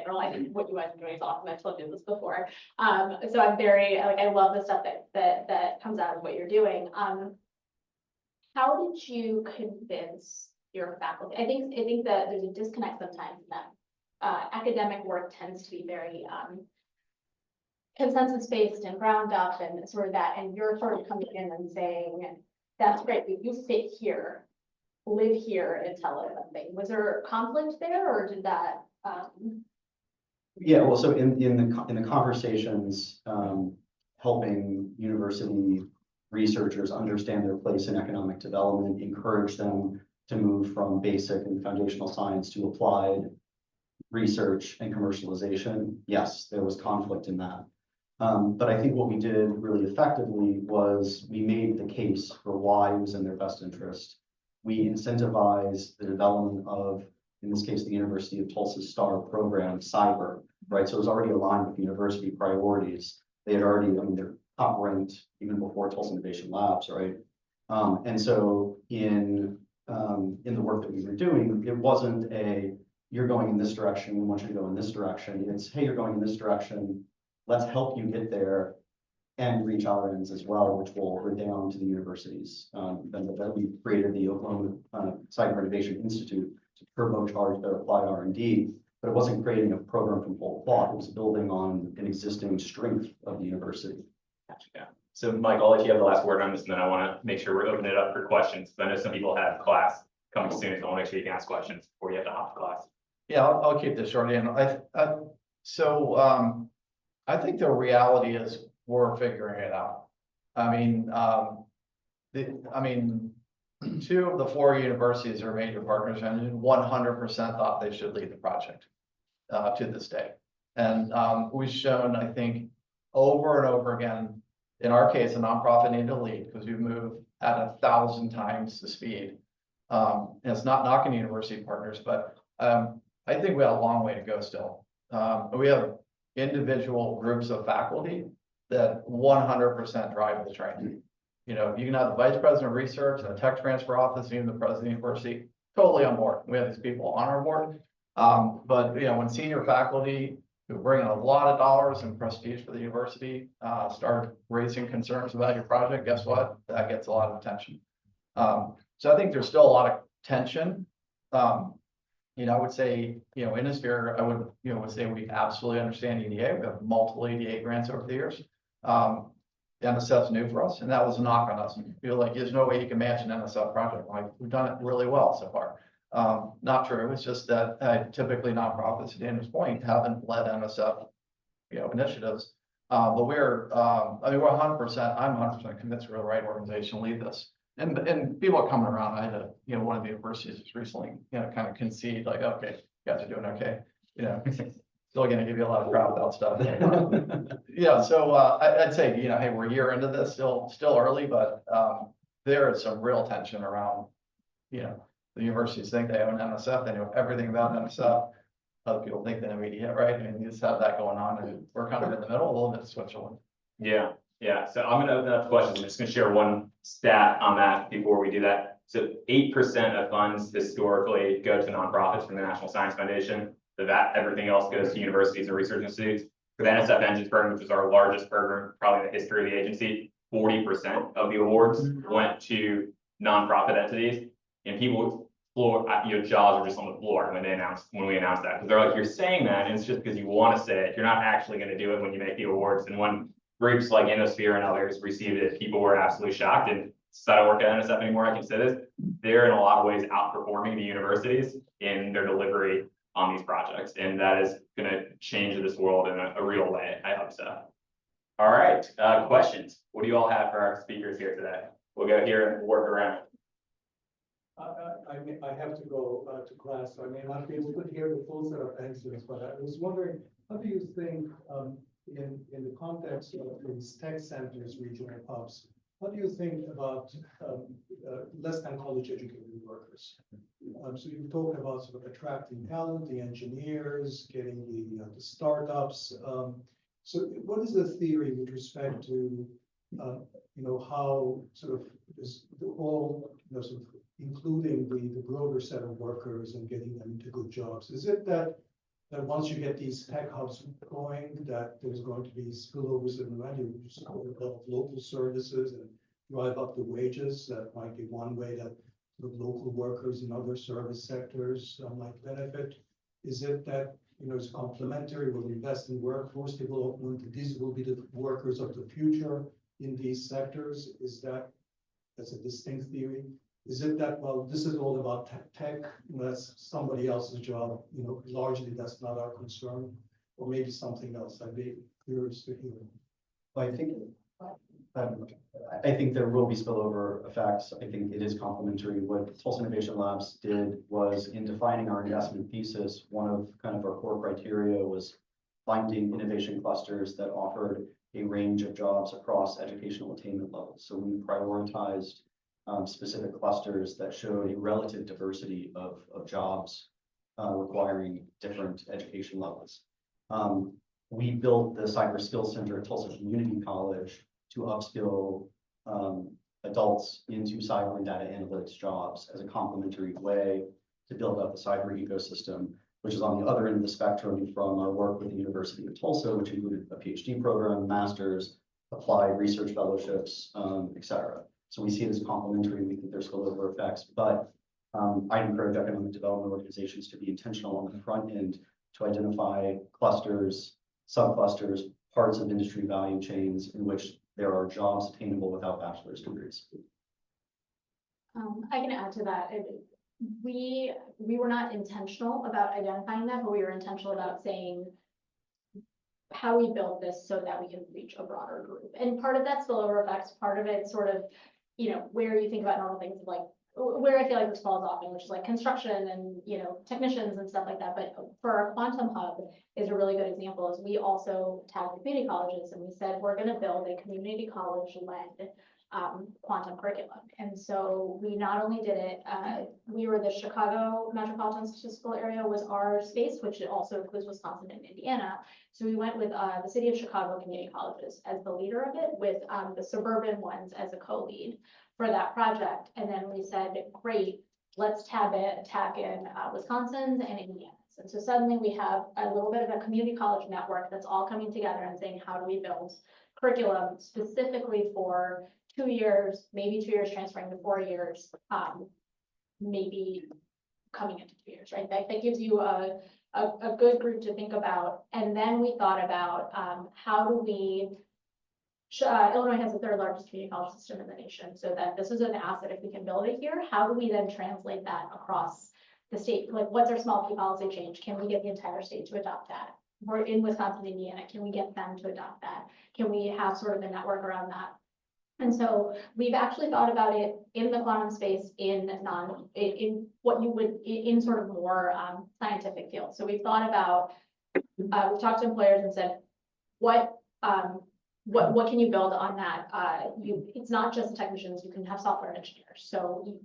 girl. I think what you guys are doing is awesome. I've told you this before. So I'm very like I love the stuff that comes out of what you're doing. How did you convince your faculty? I think that there's a disconnect sometimes in that academic work tends to be very consensus based and ground up and sort of that, and you're sort of coming in and saying, that's great, but you sit here, live here and tell us something. Was there conflict there or did that?
Yeah, well, so in the conversations, helping university researchers understand their place in economic development, encourage them to move from basic and foundational science to applied research and commercialization. Yes, there was conflict in that. But I think what we did really effectively was we made the case for why it was in their best interest. We incentivized the development of, in this case, the University of Tulsa's STAR program, cyber, right? So it was already aligned with university priorities. They had already, I mean, they're top ranked even before Tulsa Innovation Labs, right? And so in the work that we were doing, it wasn't you're going in this direction, we want you to go in this direction. It's, hey, you're going in this direction. Let's help you get there and reach our ends as well, which will redound to the universities. That we created the Oklahoma Cyber Innovation Institute to turbocharge their applied R&D, but it wasn't creating a program from whole cloth. It was building on an existing strength of the university.
Gotcha, yeah. So Mike, I'll let you have the last word on this, and then I want to make sure we're opening it up for questions. I know some people have class coming soon, so I want to make sure you can ask questions before you have to hop to class.
Yeah, I'll keep this short. And I think the reality is we're figuring it out. I mean, 2 of the 4 universities are major partners, and 100% thought they should lead the project to this day. And we've shown, I think, over and over again, in our case, a nonprofit needed to lead because we move at 1,000 times the speed. And it's not knocking university partners, but I think we have a long way to go still. We have individual groups of faculty that 100% drive the train. You know, you can have the vice president of research, the tech transfer office, even the president of the university, totally on board. We have these people on our board. But you know, when senior faculty who bring in a lot of dollars and prestige for the university start raising concerns about your project, guess what? That gets a lot of attention. So I think there's still a lot of tension. You know, I would say, you know, Innosphere, I would, you know, would say we absolutely understand EDA. We have multiple EDA grants over the years. NSF's new for us, and that was a knock on us. I feel like there's no way you can match an NSF project. Like, we've done it really well so far. Not true. It's just that typically nonprofits, to Daniel's point, haven't led NSF, you know, initiatives. But we're, I mean, we're 100%. I'm 100% convinced we're the right organization to lead this. And people are coming around. I had a, you know, one of the universities recently, you know, kind of concede, like, okay, you guys are doing okay. You know, still going to give you a lot of crap about stuff. Yeah, so I'd say, you know, hey, we're a year into this, still early, but there is some real tension around, you know, the universities think they own NSF, they know everything about NSF. Other people think they know EDA, right? I mean, you just have that going on, and we're kind of in the middle, a little bit of Switzerland.
Yeah, yeah. So I'm gonna open up questions. I'm just gonna share one stat on that before we do that. So 8% of funds historically go to nonprofits from the National Science Foundation. So that everything else goes to universities and research institutes. For the NSF Engines program, which is our largest program, probably in the history of the agency, 40% of the awards went to nonprofit entities, and people floor, you know, jaws are just on the floor when we announced that, because they're like, you're saying that, and it's just because you want to say it. You're not actually going to do it when you make the awards. And when groups like Innosphere and others received it, people were absolutely shocked. And since I don't work at NSF anymore, I can say this: they're in a lot of ways outperforming the universities in their delivery on these projects, and that is going to change this world in a real way. I hope so. All right, questions. What do you all have for our speakers here today? We'll go here and work around.
I have to go to class, so I may not be able to hear the full set of answers, but I was wondering, how do you think, in the context of these tech centers, regional hubs, what do you think about less than college educated workers? So you talked about sort of attracting talent, the engineers, getting the startups. So what is the theory with respect to you know, how sort of is the whole, you know, sort of including the broader set of workers and getting them into good jobs? Is it that once you get these tech hubs going, that there's going to be spillovers in the value, you support a lot of local services and drive up the wages? That might be one way that the local workers in other service sectors might benefit. Is it that, you know, it's complementary, we'll invest in workforce development, these will be the workers of the future in these sectors? Is that's a distinct theory? Is it that, well, this is all about tech, that's somebody else's job, you know, largely that's not our concern, or maybe something else? I'd be curious to hear.
Well, I think there will be spillover effects. I think it is complementary. What Tulsa Innovation Labs did was, in defining our investment thesis, one of kind of our core criteria was finding innovation clusters that offered a range of jobs across educational attainment levels. So we prioritized specific clusters that showed a relative diversity of jobs requiring different education levels. We built the Cyber Skills Center at Tulsa Community College to upskill adults into cyber and data analytics jobs as a complementary way to build up the cyber ecosystem, which is on the other end of the spectrum from our work with the University of Tulsa, which included a PhD program, master's, applied research fellowships, et cetera. So we see it as complementary. We think there's spillover effects, but I encourage economic development organizations to be intentional on the front end to identify clusters, subclusters, parts of industry value chains in which there are jobs attainable without bachelor's degrees.
I can add to that. We were not intentional about identifying that, but we were intentional about saying how we built this so that we can reach a broader group. And part of that spillover effects, part of it sort of, you know, where you think about normal things like where I feel like this falls off in, which is like construction and, you know, technicians and stuff like that. But for our quantum hub is a really good example, is we also tagged the community colleges and we said, we're gonna build a community college led quantum curriculum. And so we not only did it, we were the Chicago Metropolitan Statistical Area was our space, which also includes Wisconsin and Indiana. So we went with the City of Chicago Community Colleges as the leader of it, with the suburban ones as a co-lead for that project. And then we said, great, let's tag in Wisconsin's and Indiana's. And so suddenly we have a little bit of a community college network that's all coming together and saying, how do we build curriculum specifically for 2 years, maybe 2 years transferring to 4 years, maybe coming into 2 years, right? That gives you a good group to think about. And then we thought about how do we, Illinois has the 3rd largest community college system in the nation, so that this is an asset if we can build it here. How do we then translate that across the state? Like, what's our small P policy change? Can we get the entire state to adopt that? We're in Wisconsin, Indiana, can we get them to adopt that? Can we have sort of a network around that? And so we've actually thought about it in the quantum space in what you would, in sort of more scientific fields. So we've thought about, we've talked to employers and said, what can you build on that? It's not just the technicians, you can have software engineers. So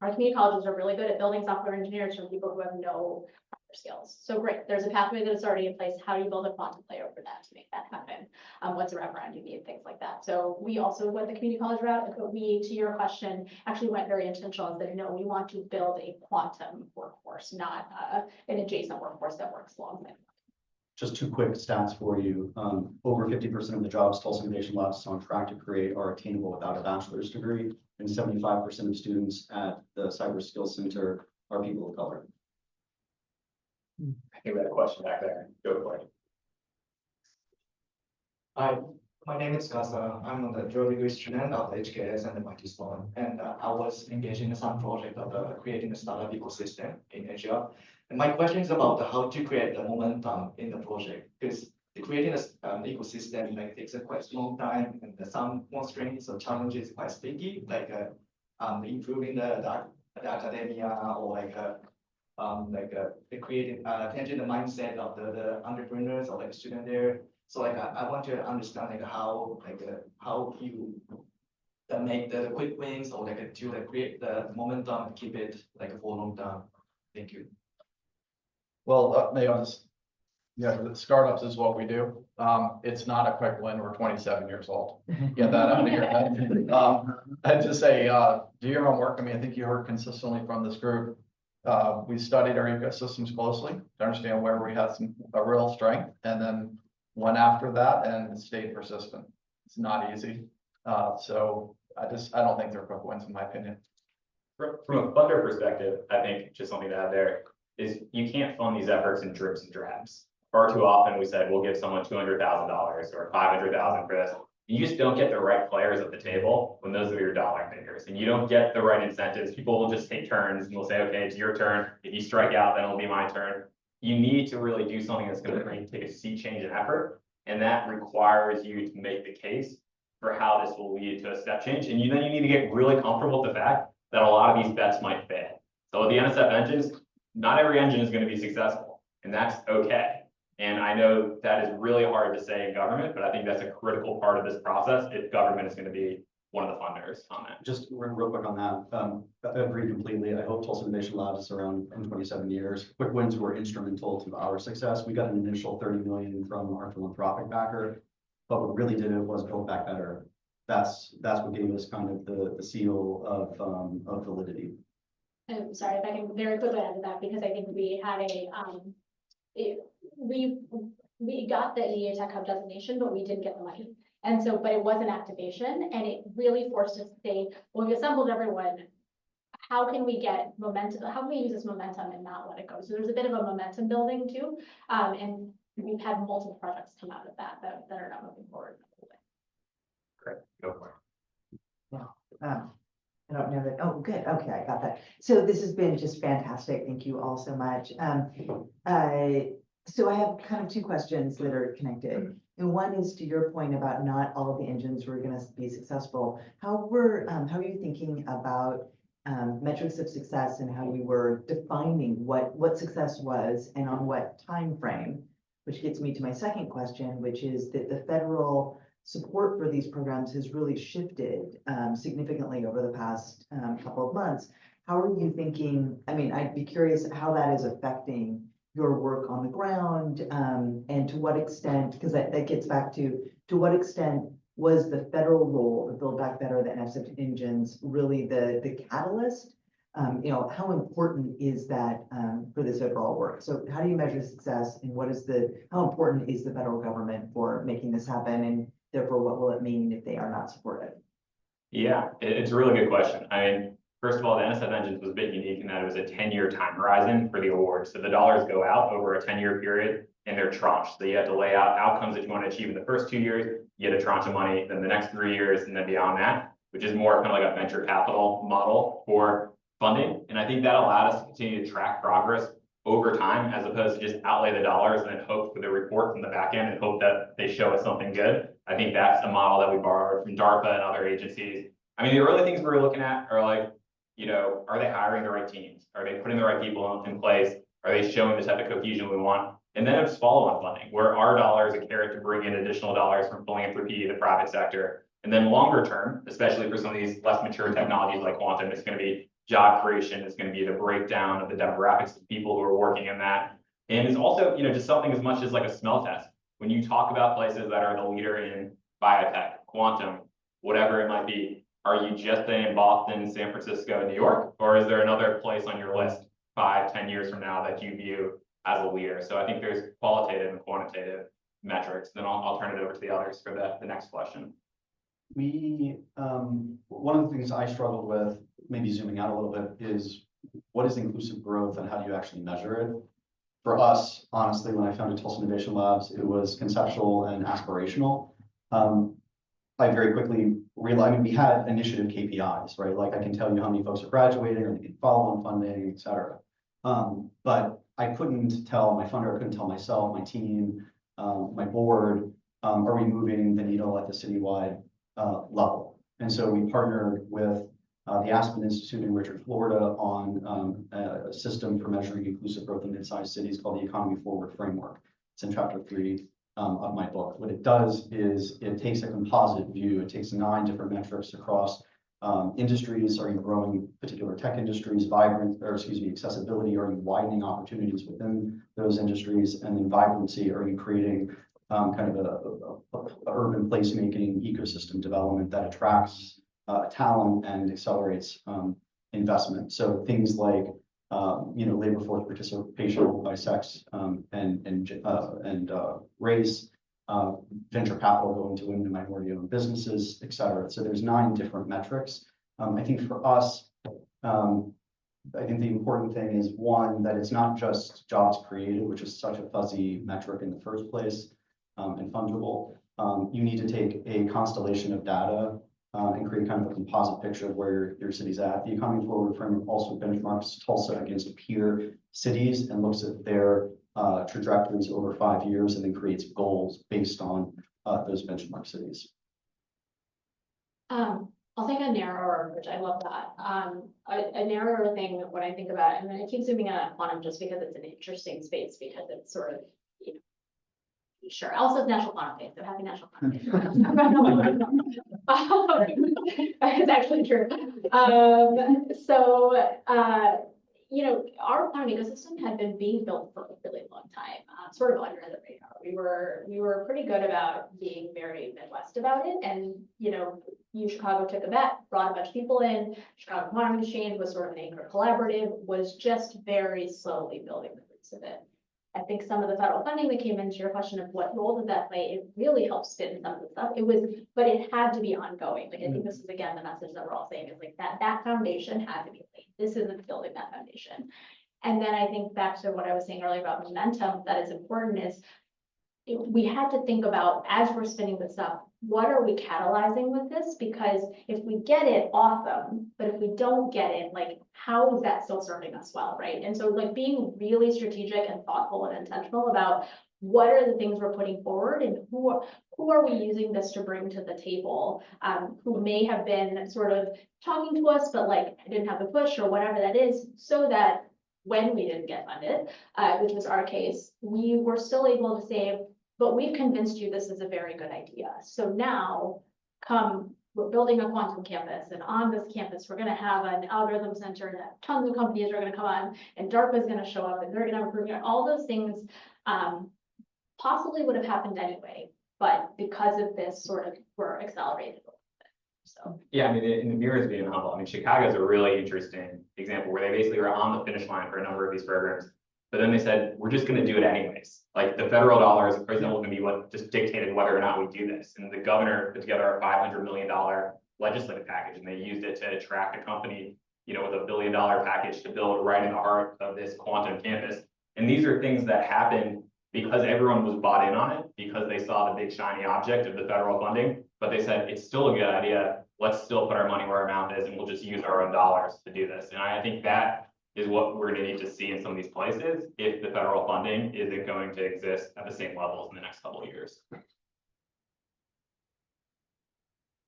our community colleges are really good at building software engineers for people who have no skills. So great, there's a pathway that's already in place. How do you build a quantum layer for that to make that happen? What's a wraparound you need, things like that. So we also went the community college route, but we, to your question, actually went very intentional and said, no, we want to build a quantum workforce, not an adjacent workforce that works alongside.
Just 2 quick stats for you. Over 50% of the jobs Tulsa Innovation Labs is on track to create are attainable without a bachelor's degree, and 75% of students at the Cyber Skills Center are people of color.
I think we had a question back there. Go for it.
Hi, my name is Gaza. I'm a dual degree student of HKS and MIT Sloan, and I was engaged in some project of creating a startup ecosystem in Asia. And my question is about how to create the momentum in the project, because creating an ecosystem takes a quite long time, and some constraints or challenges quite sticky, like improving the academia, or creating changing the mindset of the entrepreneurs or student there. So I want to understand how you make the quick wins, or to create the momentum and keep it for a long time. Thank you.
Well, maybe I'll just, the startups is what we do. It's not a quick win. We're 27 years old. Get that out of your head. I'd just say, do your homework. I mean, I think you heard consistently from this group. We studied our ecosystems closely to understand where we had a real strength, and then went after that and stayed persistent. It's not easy. So I don't think they're quick wins in my opinion.
From a funder perspective, I think just something to add there is you can't fund these efforts in drips and drabs. Far too often we said, we'll give someone $200,000 or $500,000 for this. You just don't get the right players at the table when those are your dollar figures, and you don't get the right incentives. People will just take turns and we'll say, okay, it's your turn. If you strike out, then it'll be my turn. You need to really do something that's going to take a sea change in effort. And that requires you to make the case for how this will lead to a step change. And then you need to get really comfortable with the fact that a lot of these bets might fail. So with the NSF engines, not every engine is going to be successful, and that's okay. And I know that is really hard to say in government, but I think that's a critical part of this process if government is going to be one of the funders on that.
Just real quick on that, I agree completely. I hope Tulsa Innovation Labs is around in 27 years. Quick wins were instrumental to our success. We got an initial 30 million from our philanthropic backer, but what really did it was build back better. That's what gave us kind of the seal of validity.
I'm sorry if I can very quickly add to that, because I think we had we got the EDA Tech Hub designation, but we didn't get the money. And so, but it was an activation, and it really forced us to say, well, we assembled everyone. How can we get momentum? How can we use this momentum and not let it go? So there's a bit of a momentum building too. And we've had multiple projects come out of that are not moving forward.
Great, go for it.
Yeah. I don't know that. Oh, good. Okay, I got that. So this has been just fantastic. Thank you all so much. So I have kind of 2 questions that are connected. And one is to your point about not all of the engines were going to be successful. How are you thinking about metrics of success and how you were defining what success was and on what time frame, which gets me to my second question, which is that the federal support for these programs has really shifted significantly over the past couple of months. How are you thinking? I mean, I'd be curious how that is affecting your work on the ground, and to what extent, because that gets back to what extent was the federal role of Build Back Better, the NSF engines, really the catalyst? How important is that for this overall work? So how do you measure success, and how important is the federal government for making this happen, and therefore what will it mean if they are not supportive?
Yeah, it's a really good question. I mean, first of all, the NSF engines was a bit unique in that it was a 10-year time horizon for the award. So the dollars go out over a 10-year period and they're tranched. So you have to lay out outcomes that you want to achieve in the first 2 years, you get a tranche of money, then the next 3 years, and then beyond that, which is more kind of like a venture capital model for funding. And I think that allowed us to continue to track progress over time, as opposed to just outlay the dollars and then hope for the report from the back end and hope that they show us something good. I think that's a model that we borrowed from DARPA and other agencies. I mean, the early things we were looking at are like, are they hiring the right teams? Are they putting the right people in place? Are they showing the type of cohesion we want? And then it's follow-on funding, where our dollar is a carrot to bring in additional dollars from philanthropy, the private sector. And then longer term, especially for some of these less mature technologies like quantum, it's going to be job creation. It's going to be the breakdown of the demographics of people who are working in that. And it's also, just something as much as like a smell test. When you talk about places that are the leader in biotech, quantum, whatever it might be, are you just saying Boston, San Francisco, New York, or is there another place on your list 5-10 years from now that you view as a leader? So I think there's qualitative and quantitative metrics. Then I'll turn it over to the others for the next question.
One of the things I struggled with, maybe zooming out a little bit, is what is inclusive growth and how do you actually measure it? For us, honestly, when I founded Tulsa Innovation Labs, it was conceptual and aspirational. I very quickly realized, we had initiative KPIs, right? Like I can tell you how many folks are graduating or they get follow-on funding, et cetera. But I couldn't tell my funder, I couldn't tell myself, my team, my board, are we moving the needle at the citywide level? And so we partnered with the Aspen Institute in Richard, Florida on a system for measuring inclusive growth in mid-sized cities called the Economy Forward Framework. It's in chapter 3 of my book. What it does is it takes a composite view. It takes 9 different metrics across industries. Are you growing particular tech industries, accessibility? Are you widening opportunities within those industries? And then vibrancy, are you creating kind of a urban placemaking ecosystem development that attracts talent and accelerates investment? So things like labor force participation by sex and race, venture capital going to women and minority-owned businesses, et cetera. So there's 9 different metrics. I think for us, I think the important thing is, one, that it's not just jobs created, which is such a fuzzy metric in the first place, and fungible. You need to take a constellation of data and create kind of a composite picture of where your city's at. The Economy Forward Framework also benchmarks Tulsa against peer cities and looks at their trajectories over 5 years and then creates goals based on those benchmark cities.
I'll take a narrower, which I love that. A narrower thing when I think about it, and then I keep zooming in on quantum just because it's an interesting space, because it's sort of, sure. Also, it's National Quantum Day, so happy National Quantum Day. It's actually true. Our quantum ecosystem had been being built for a really long time, sort of under the radar. We were pretty good about being very Midwest about it, and Chicago took a bet, brought a bunch of people in. Chicago Quantum Exchange was sort of an anchor collaborative, was just very slowly building the roots of it. I think some of the federal funding that came into your question of what role did that play, it really helped spin some of the stuff. But it had to be ongoing. Like I think this is again the message that we're all saying is like that foundation had to be laid. This isn't building that foundation. And then I think back to what I was saying earlier about momentum, that is important is we had to think about, as we're spinning this up, what are we catalyzing with this? Because if we get it, awesome. But if we don't get it, like, how is that still serving us well, right? And so like being really strategic and thoughtful and intentional about what are the things we're putting forward and who who are we using this to bring to the table, who may have been sort of talking to us, but like didn't have the push or whatever that is, so that when we didn't get funded, which was our case, we were still able to say, but we've convinced you this is a very good idea. So now we're building a quantum campus, and on this campus, we're gonna have an algorithm center that tons of companies are gonna come on, and DARPA is gonna show up, and they're gonna have a program. All those things possibly would have happened anyway, but because of this sort of were accelerated a little bit. So
Yeah, I mean, in the Meera's being humble, I mean, Chicago is a really interesting example where they basically were on the finish line for a number of these programs. But then they said, we're just gonna do it anyways. Like the federal dollars are gonna be what just dictated whether or not we do this. And the governor put together a $500 million legislative package, and they used it to attract a company, with $1 billion package to build right in the heart of this quantum campus. And these are things that happened because everyone was bought in on it, because they saw the big shiny object of the federal funding. But they said, it's still a good idea. Let's still put our money where our mouth is, and we'll just use our own dollars to do this. And I think that is what we're gonna need to see in some of these places if the federal funding isn't going to exist at the same levels in the next couple of years.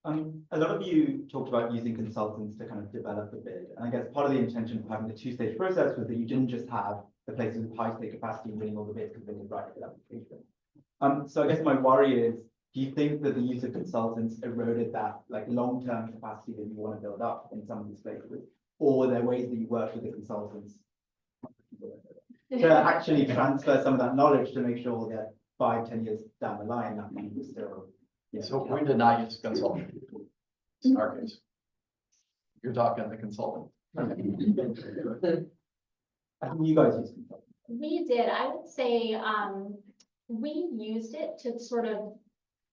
A lot of you talked about using consultants to kind of develop a bid. And I guess part of the intention of having the two-stage process was that you didn't just have the places with high state capacity winning all the bids because they did right for the application. So I guess my worry is, do you think that the use of consultants eroded that like long-term capacity that you want to build up in some of these places? Or are there ways that you work with the consultants to actually transfer some of that knowledge to make sure that 5-10 years down the line, that money is still.
So we did not use consultant in our case. You're talking the consultant.
I think you guys use consultants.
we did, I would say, we used it to sort of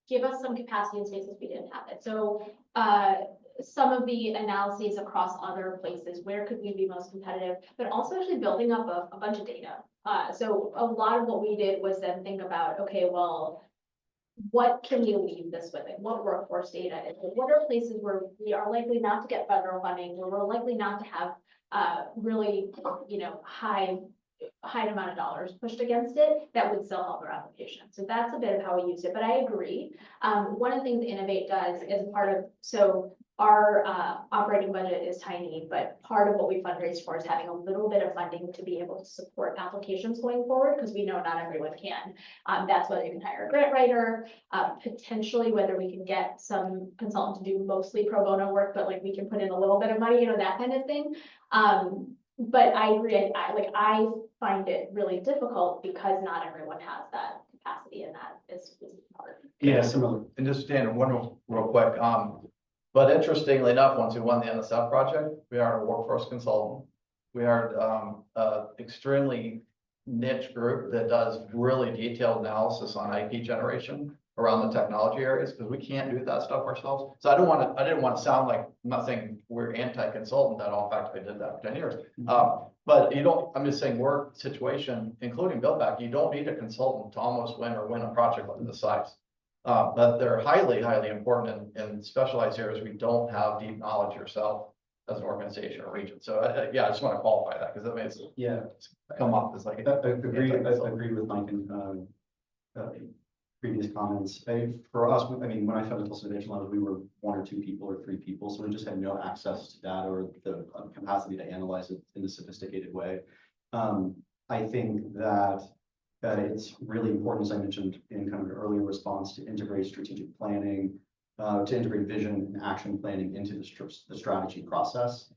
give us some capacity in spaces we didn't have it. So, some of the analyses across other places, where could we be most competitive, but also actually building up a bunch of data. So a lot of what we did was then think about, okay, well, what can we leave this with? Like, what workforce data is it? What are places where we are likely not to get federal funding, where we're likely not to have really, high amount of dollars pushed against it that would still help our application. So that's a bit of how we use it, but I agree. One of the things Innovate does is so our operating budget is tiny, but part of what we fundraise for is having a little bit of funding to be able to support applications going forward, because we know not everyone can. That's whether you can hire a grant writer, potentially whether we can get some consultant to do mostly pro bono work, but like we can put in a little bit of money, that kind of thing. But I agree, I find it really difficult because not everyone has that capacity, and that is hard.
Yeah, similar.
And just stand one real quick, but interestingly enough, once we won the NSF project, we hired a workforce consultant. We hired extremely niche group that does really detailed analysis on IP generation around the technology areas, because we can't do that stuff ourselves. So I didn't want to sound like, I'm not saying we're anti-consultant at all. In fact, I did that for 10 years. But I'm just saying work situation, including build back, you don't need a consultant to almost win a project like this size. But they're highly, highly important in specialized areas. We don't have deep knowledge yourself as an organization or region. So I just want to qualify that, because it makes come up as like.
I agree with Mike and previous comments. For us, when I founded Tulsa Innovation Lab, we were 1 or 2 people or 3 people, so we just had no access to data or the capacity to analyze it in a sophisticated way. I think that it's really important, as I mentioned in kind of an earlier response, to integrate strategic planning, to integrate vision and action planning into the strategy process.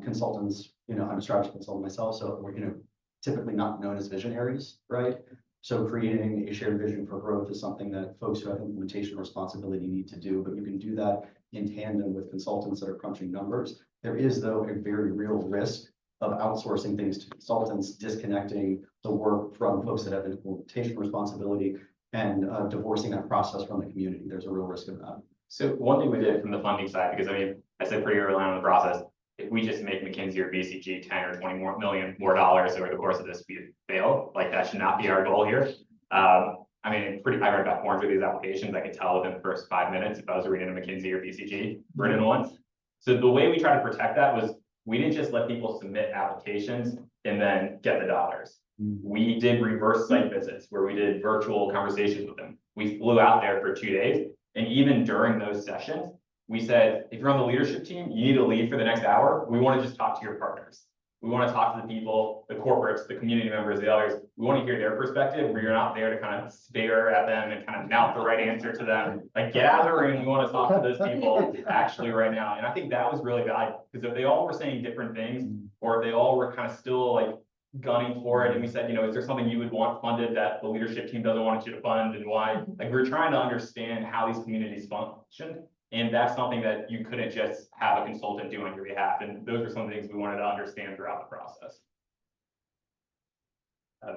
Consultants, I'm a strategy consultant myself, so we're, typically not known as visionaries, right? So creating a shared vision for growth is something that folks who have implementation responsibility need to do, but you can do that in tandem with consultants that are crunching numbers. There is, though, a very real risk of outsourcing things to consultants, disconnecting the work from folks that have implementation responsibility, and divorcing that process from the community. There's a real risk of that.
So one thing we did from the funding side, because I said pretty early on in the process, if we just make McKinsey or BCG 10 or 20 million more dollars over the course of this, we fail. Like, that should not be our goal here. I read about 400 of these applications. I could tell within the first 5 minutes if I was reading a McKinsey or BCG written once. So the way we try to protect that was, we didn't just let people submit applications and then get the dollars. We did reverse site visits where we did virtual conversations with them. We flew out there for 2 days. And even during those sessions, we said, if you're on the leadership team, you need to lead for the next hour. We want to just talk to your partners. We want to talk to the people, the corporates, the community members, the others. We want to hear their perspective, where you're not there to kind of stare at them and kind of mouth the right answer to them. Like, gather and we want to talk to those people actually right now. And I think that was really valuable, because if they all were saying different things, or if they all were kind of still like gunning for it, and we said, you know, is there something you would want funded that the leadership team doesn't want you to fund, and why? Like, we're trying to understand how these communities function. And that's something that you couldn't just have a consultant do on your behalf. And those are some of the things we wanted to understand throughout the process.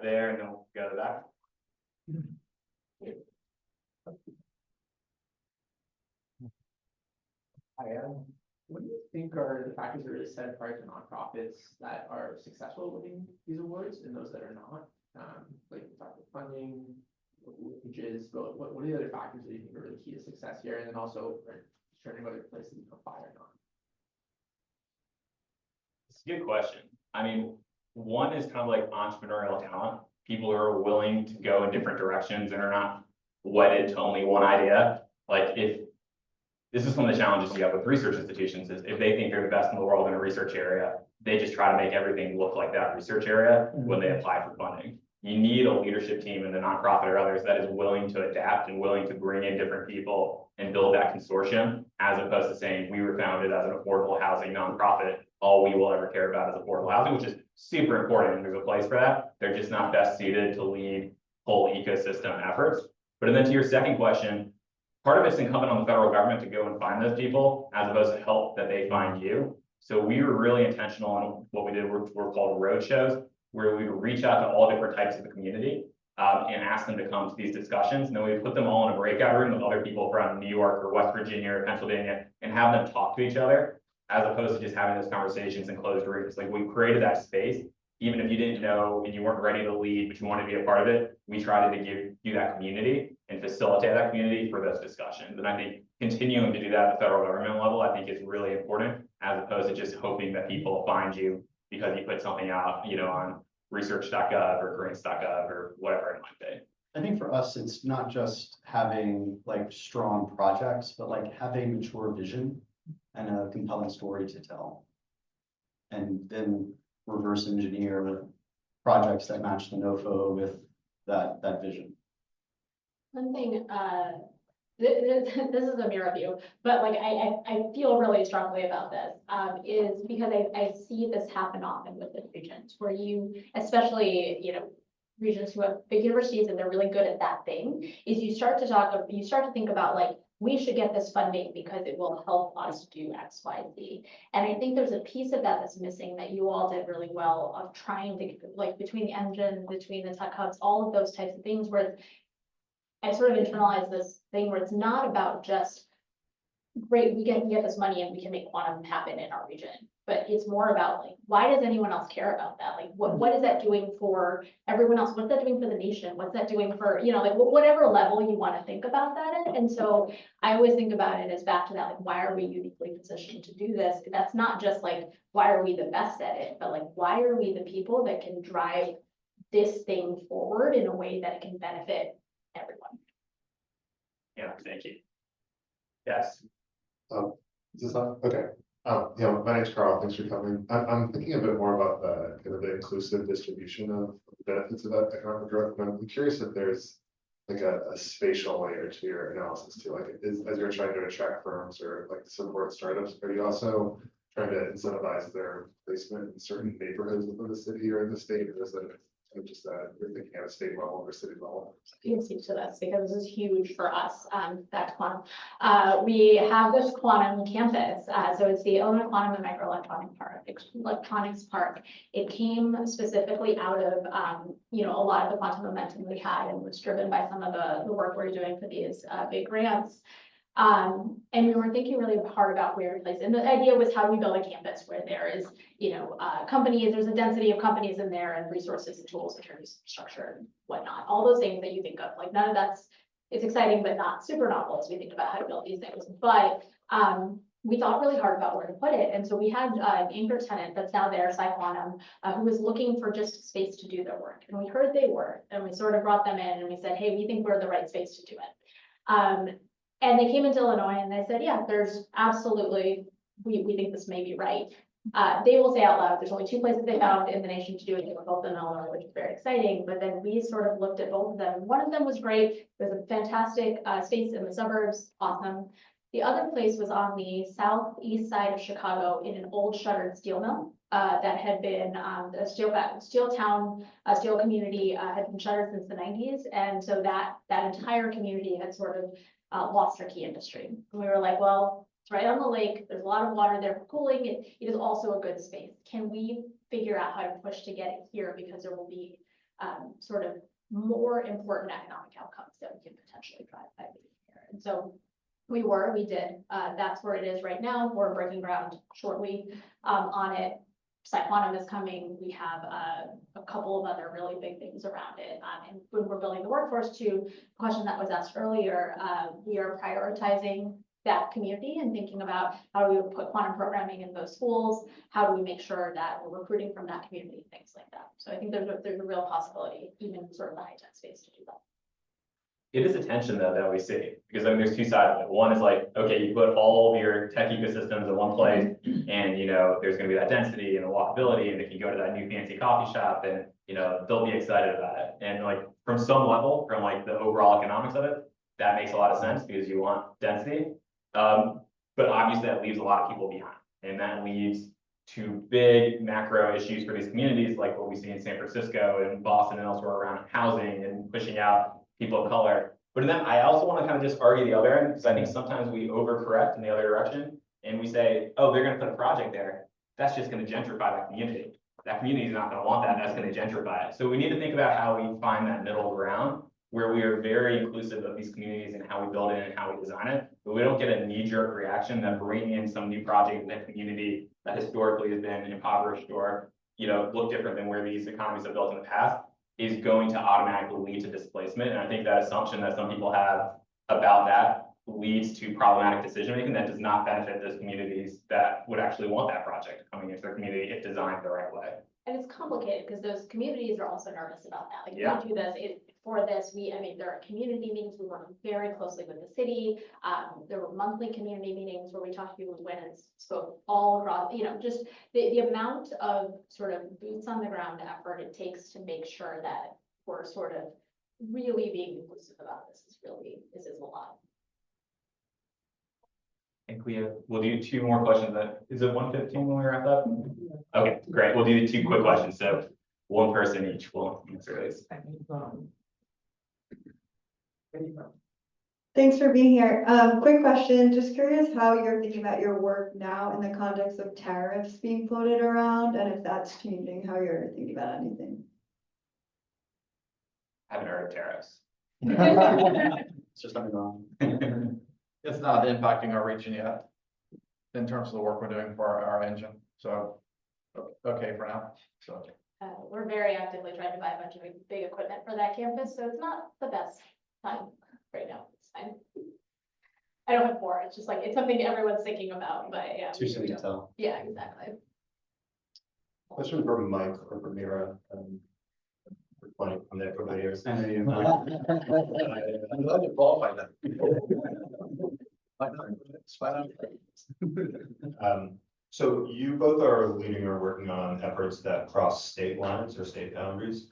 There, and then we'll go to that.
What do you think are the factors that are set apart to nonprofits that are successful winning these awards and those that are not? Like we talked about funding, wages, but what are the other factors that you think are really key to success here? And then also determining whether places apply or not.
It's a good question. I mean, one is kind of like entrepreneurial talent. People who are willing to go in different directions and are not wedded to only one idea. Like, if this is one of the challenges you have with research institutions, is if they think they're the best in the world in a research area, they just try to make everything look like that research area when they apply for funding. You need a leadership team in the nonprofit or others that is willing to adapt and willing to bring in different people and build that consortium, as opposed to saying, we were founded as an affordable housing nonprofit. All we will ever care about is affordable housing, which is super important, and there's a place for that. They're just not best suited to lead whole ecosystem efforts. But then to your second question, part of it's incumbent on the federal government to go and find those people, as opposed to help that they find you. So we were really intentional in what we did. Were called roadshows, where we would reach out to all different types of the community and ask them to come to these discussions. And then we put them all in a breakout room with other people from New York or West Virginia or Pennsylvania, and have them talk to each other, as opposed to just having those conversations in closed rooms. Like, we created that space. Even if you didn't know and you weren't ready to lead, but you wanted to be a part of it, we tried to give you that community and facilitate that community for those discussions. And I think continuing to do that at the federal government level, I think is really important, as opposed to just hoping that people find you because you put something out, you know, on research.gov or grants.gov or whatever it might be.
I think for us, it's not just having like strong projects, but like having mature vision and a compelling story to tell. And then reverse engineer projects that match the NOFO with that vision.
One thing, this is a Meera view, but like I feel really strongly about this, is because I see this happen often with the regions where you, especially, you know, regions who have big universities and they're really good at that thing, is you start to think about like, we should get this funding because it will help us do X, Y, Z. And I think there's a piece of that that's missing that you all did really well of trying to, like, between the engine, between the tech hubs, all of those types of things, where I sort of internalized this thing where it's not about just, great, we get this money and we can make quantum happen in our region. But it's more about like, why does anyone else care about that? Like, what is that doing for everyone else? What's that doing for the nation? What's that doing for, you know, like whatever level you want to think about that in. And so I always think about it as back to that, like, why are we uniquely positioned to do this? That's not just like, why are we the best at it? But like, why are we the people that can drive this thing forward in a way that it can benefit everyone?
Yeah, thank you. Yes.
Is this on? Okay. Yeah, my name's Carl. Thanks for coming. I'm thinking a bit more about the kind of the inclusive distribution of the benefits of that economic growth. And I'm curious if there's like a spatial layer to your analysis too. Like, as you're trying to attract firms or like support startups, are you also trying to incentivize their placement in certain neighborhoods within the city or in the state, or is it kind of just you're thinking at a state level or city level?
You can speak to this because this is huge for us, back to quantum. We have this quantum campus. So it's the Illinois Quantum and Microelectronics Park. It came specifically out of, you know, a lot of the quantum momentum we had, and was driven by some of the work we're doing for these big grants. And we were thinking really hard about where to place it. And the idea was, how do we build a campus where there is, you know, companies, there's a density of companies in there, and resources and tools, attorneys, structure, and whatnot, all those things that you think of. Like, none of that's, it's exciting, but not super novel as we think about how to build these things. But we thought really hard about where to put it. And so we had an anchor tenant that's now there, Cyclonum, who was looking for just space to do their work. And we heard they were, and we sort of brought them in and we said, hey, we think we're the right space to do it. And they came into Illinois and they said, yeah, there's absolutely, we think this may be right. They will say out loud, there's only 2 places they found in the nation to do it. They were both in Illinois, which is very exciting. But then we sort of looked at both of them. One of them was great. It was a fantastic space in the suburbs, awesome. The other place was on the southeast side of Chicago in an old shuttered steel mill that had been a steel community had been shuttered since the 90s. And so that entire community had sort of lost their key industry. And we were like, well, it's right on the lake. There's a lot of water there for cooling. It is also a good space. Can we figure out how to push to get it here? Because there will be sort of more important economic outcomes that we can potentially drive by being here. And so we did. That's where it is right now. We're breaking ground shortly on it. Cyclonum is coming. We have a couple of other really big things around it. And when we're building the workforce, to the question that was asked earlier, we are prioritizing that community and thinking about how do we put quantum programming in those schools? How do we make sure that we're recruiting from that community, things like that. So I think there's a real possibility, even in sort of the high-tech space, to do that.
It is a tension though that we see, because I mean, there's 2 sides of it. One is like, okay, you put all of your tech ecosystems in one place and, you know, there's gonna be that density and the walkability, and if you go to that new fancy coffee shop, and, you know, they'll be excited about it. And like, from some level, from like the overall economics of it, that makes a lot of sense because you want density. But obviously that leaves a lot of people behind, and that leads to big macro issues for these communities, like what we see in San Francisco and Boston and elsewhere around housing and pushing out people of color. But then I also want to kind of just argue the other end, because I think sometimes we overcorrect in the other direction and we say, oh, they're going to put a project there. That's just going to gentrify that community. That community is not going to want that. That's going to gentrify it. So we need to think about how we find that middle ground where we are very inclusive of these communities and how we build it and how we design it. But we don't get a knee-jerk reaction that bringing in some new project in that community that historically has been impoverished or, you know, look different than where these economies have built in the past is going to automatically lead to displacement. And I think that assumption that some people have about that leads to problematic decision-making that does not benefit those communities that would actually want that project coming into their community if designed the right way.
And it's complicated because those communities are also nervous about that. Like,
Yeah.
we do this for this. There are community meetings. We work very closely with the city. There were monthly community meetings where we talked to people who went and spoke all across, you know, just the amount of sort of boots on the ground effort it takes to make sure that we're sort of really being inclusive about this is a lot.
I think we'll do 2 more questions. Is it 1:15 when we wrap up? Okay, great. We'll do 2 quick questions. So 1 person each will answer these.
Thanks for being here. Quick question, just curious how you're thinking about your work now in the context of tariffs being floated around, and if that's changing how you're thinking about anything.
I haven't heard of tariffs.
It's just something wrong.
It's not impacting our region yet in terms of the work we're doing for our engine. So, okay for now, so.
We're very actively trying to buy a bunch of big equipment for that campus, so it's not the best time right now. It's fine. I don't have 4. It's just like, it's something everyone's thinking about, but yeah.
Too soon to tell.
Yeah, exactly.
Question for Mike or for Meera. Funny, I'm there for many years.
And then
I'm glad you qualified that.
So you both are leading or working on efforts that cross state lines or state boundaries.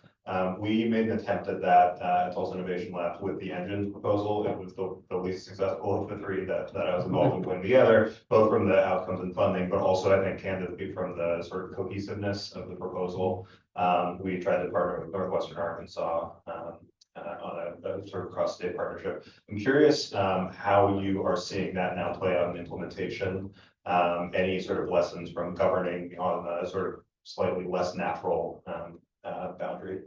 We made an attempt at that at Tulsa Innovation Lab with the engine proposal. It was the least successful of the 3 that I was involved in putting together, both from the outcomes and funding, but also I think candidly from the sort of cohesiveness of the proposal. We tried to partner with Northwestern Arkansas on a sort of cross-state partnership. I'm curious how you are seeing that now play out in implementation. Any sort of lessons from governing on a sort of slightly less natural boundary?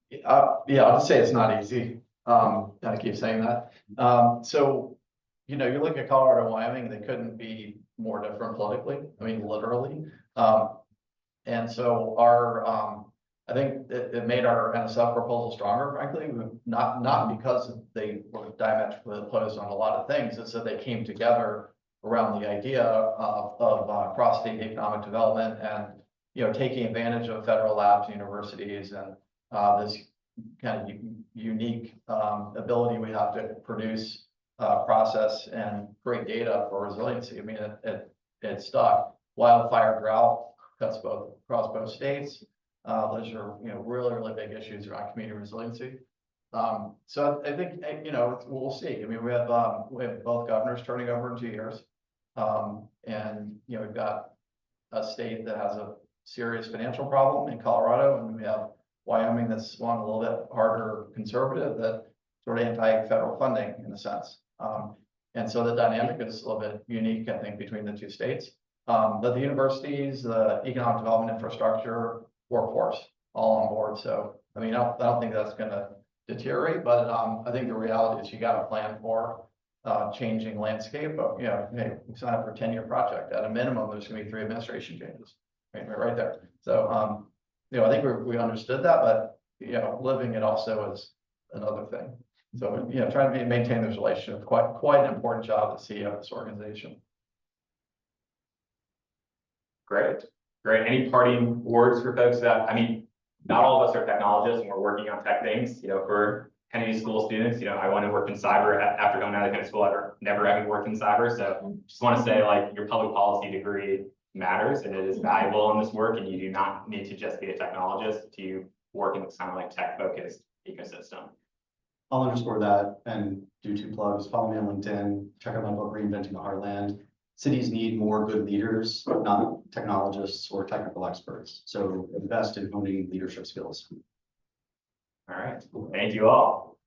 Yeah, I'll just say it's not easy. I keep saying that. So, you know, you look at Colorado and Wyoming, they couldn't be more different politically. I mean, literally. And so I think it made our NSF proposal stronger, frankly, not because they were diametrically opposed on a lot of things, it's that they came together around the idea of cross-state economic development and, you know, taking advantage of federal labs, universities, and this kind of unique ability we have to produce, process, and create data for resiliency. I mean, it stuck. Wildfire drought cuts across both states. Those are, you know, really big issues around community resiliency. So I think, you know, we'll see. I mean, we have both governors turning over in 2 years. And, you know, we've got a state that has a serious financial problem in Colorado, and we have Wyoming that's one a little bit harder conservative, that sort of anti-federal funding in a sense. And so the dynamic is a little bit unique, I think, between the two states. But the universities, the economic development infrastructure, workforce, all on board. So, I mean, I don't think that's gonna deteriorate, but I think the reality is you gotta plan for changing landscape. But, you know, hey, we signed up for a 10-year project. At a minimum, there's gonna be 3 administration changes, right there. So, you know, I think we understood that, but, you know, living it also is another thing. So, you know, trying to maintain this relationship, quite an important job as CEO of this organization.
Great. Any parting words for folks that, I mean, not all of us are technologists and we're working on tech things, you know, for Kennedy School students, you know, I want to work in cyber after coming out of Kennedy School, never having worked in cyber. So just want to say, like, your public policy degree matters and it is valuable in this work, and you do not need to just be a technologist to work in this kind of like tech focused ecosystem.
I'll underscore that and do 2 plugs. Follow me on LinkedIn, check out my book, Reinventing the Heartland. Cities need more good leaders, not technologists or technical experts. So invest in honing leadership skills.
All right. Thank you all.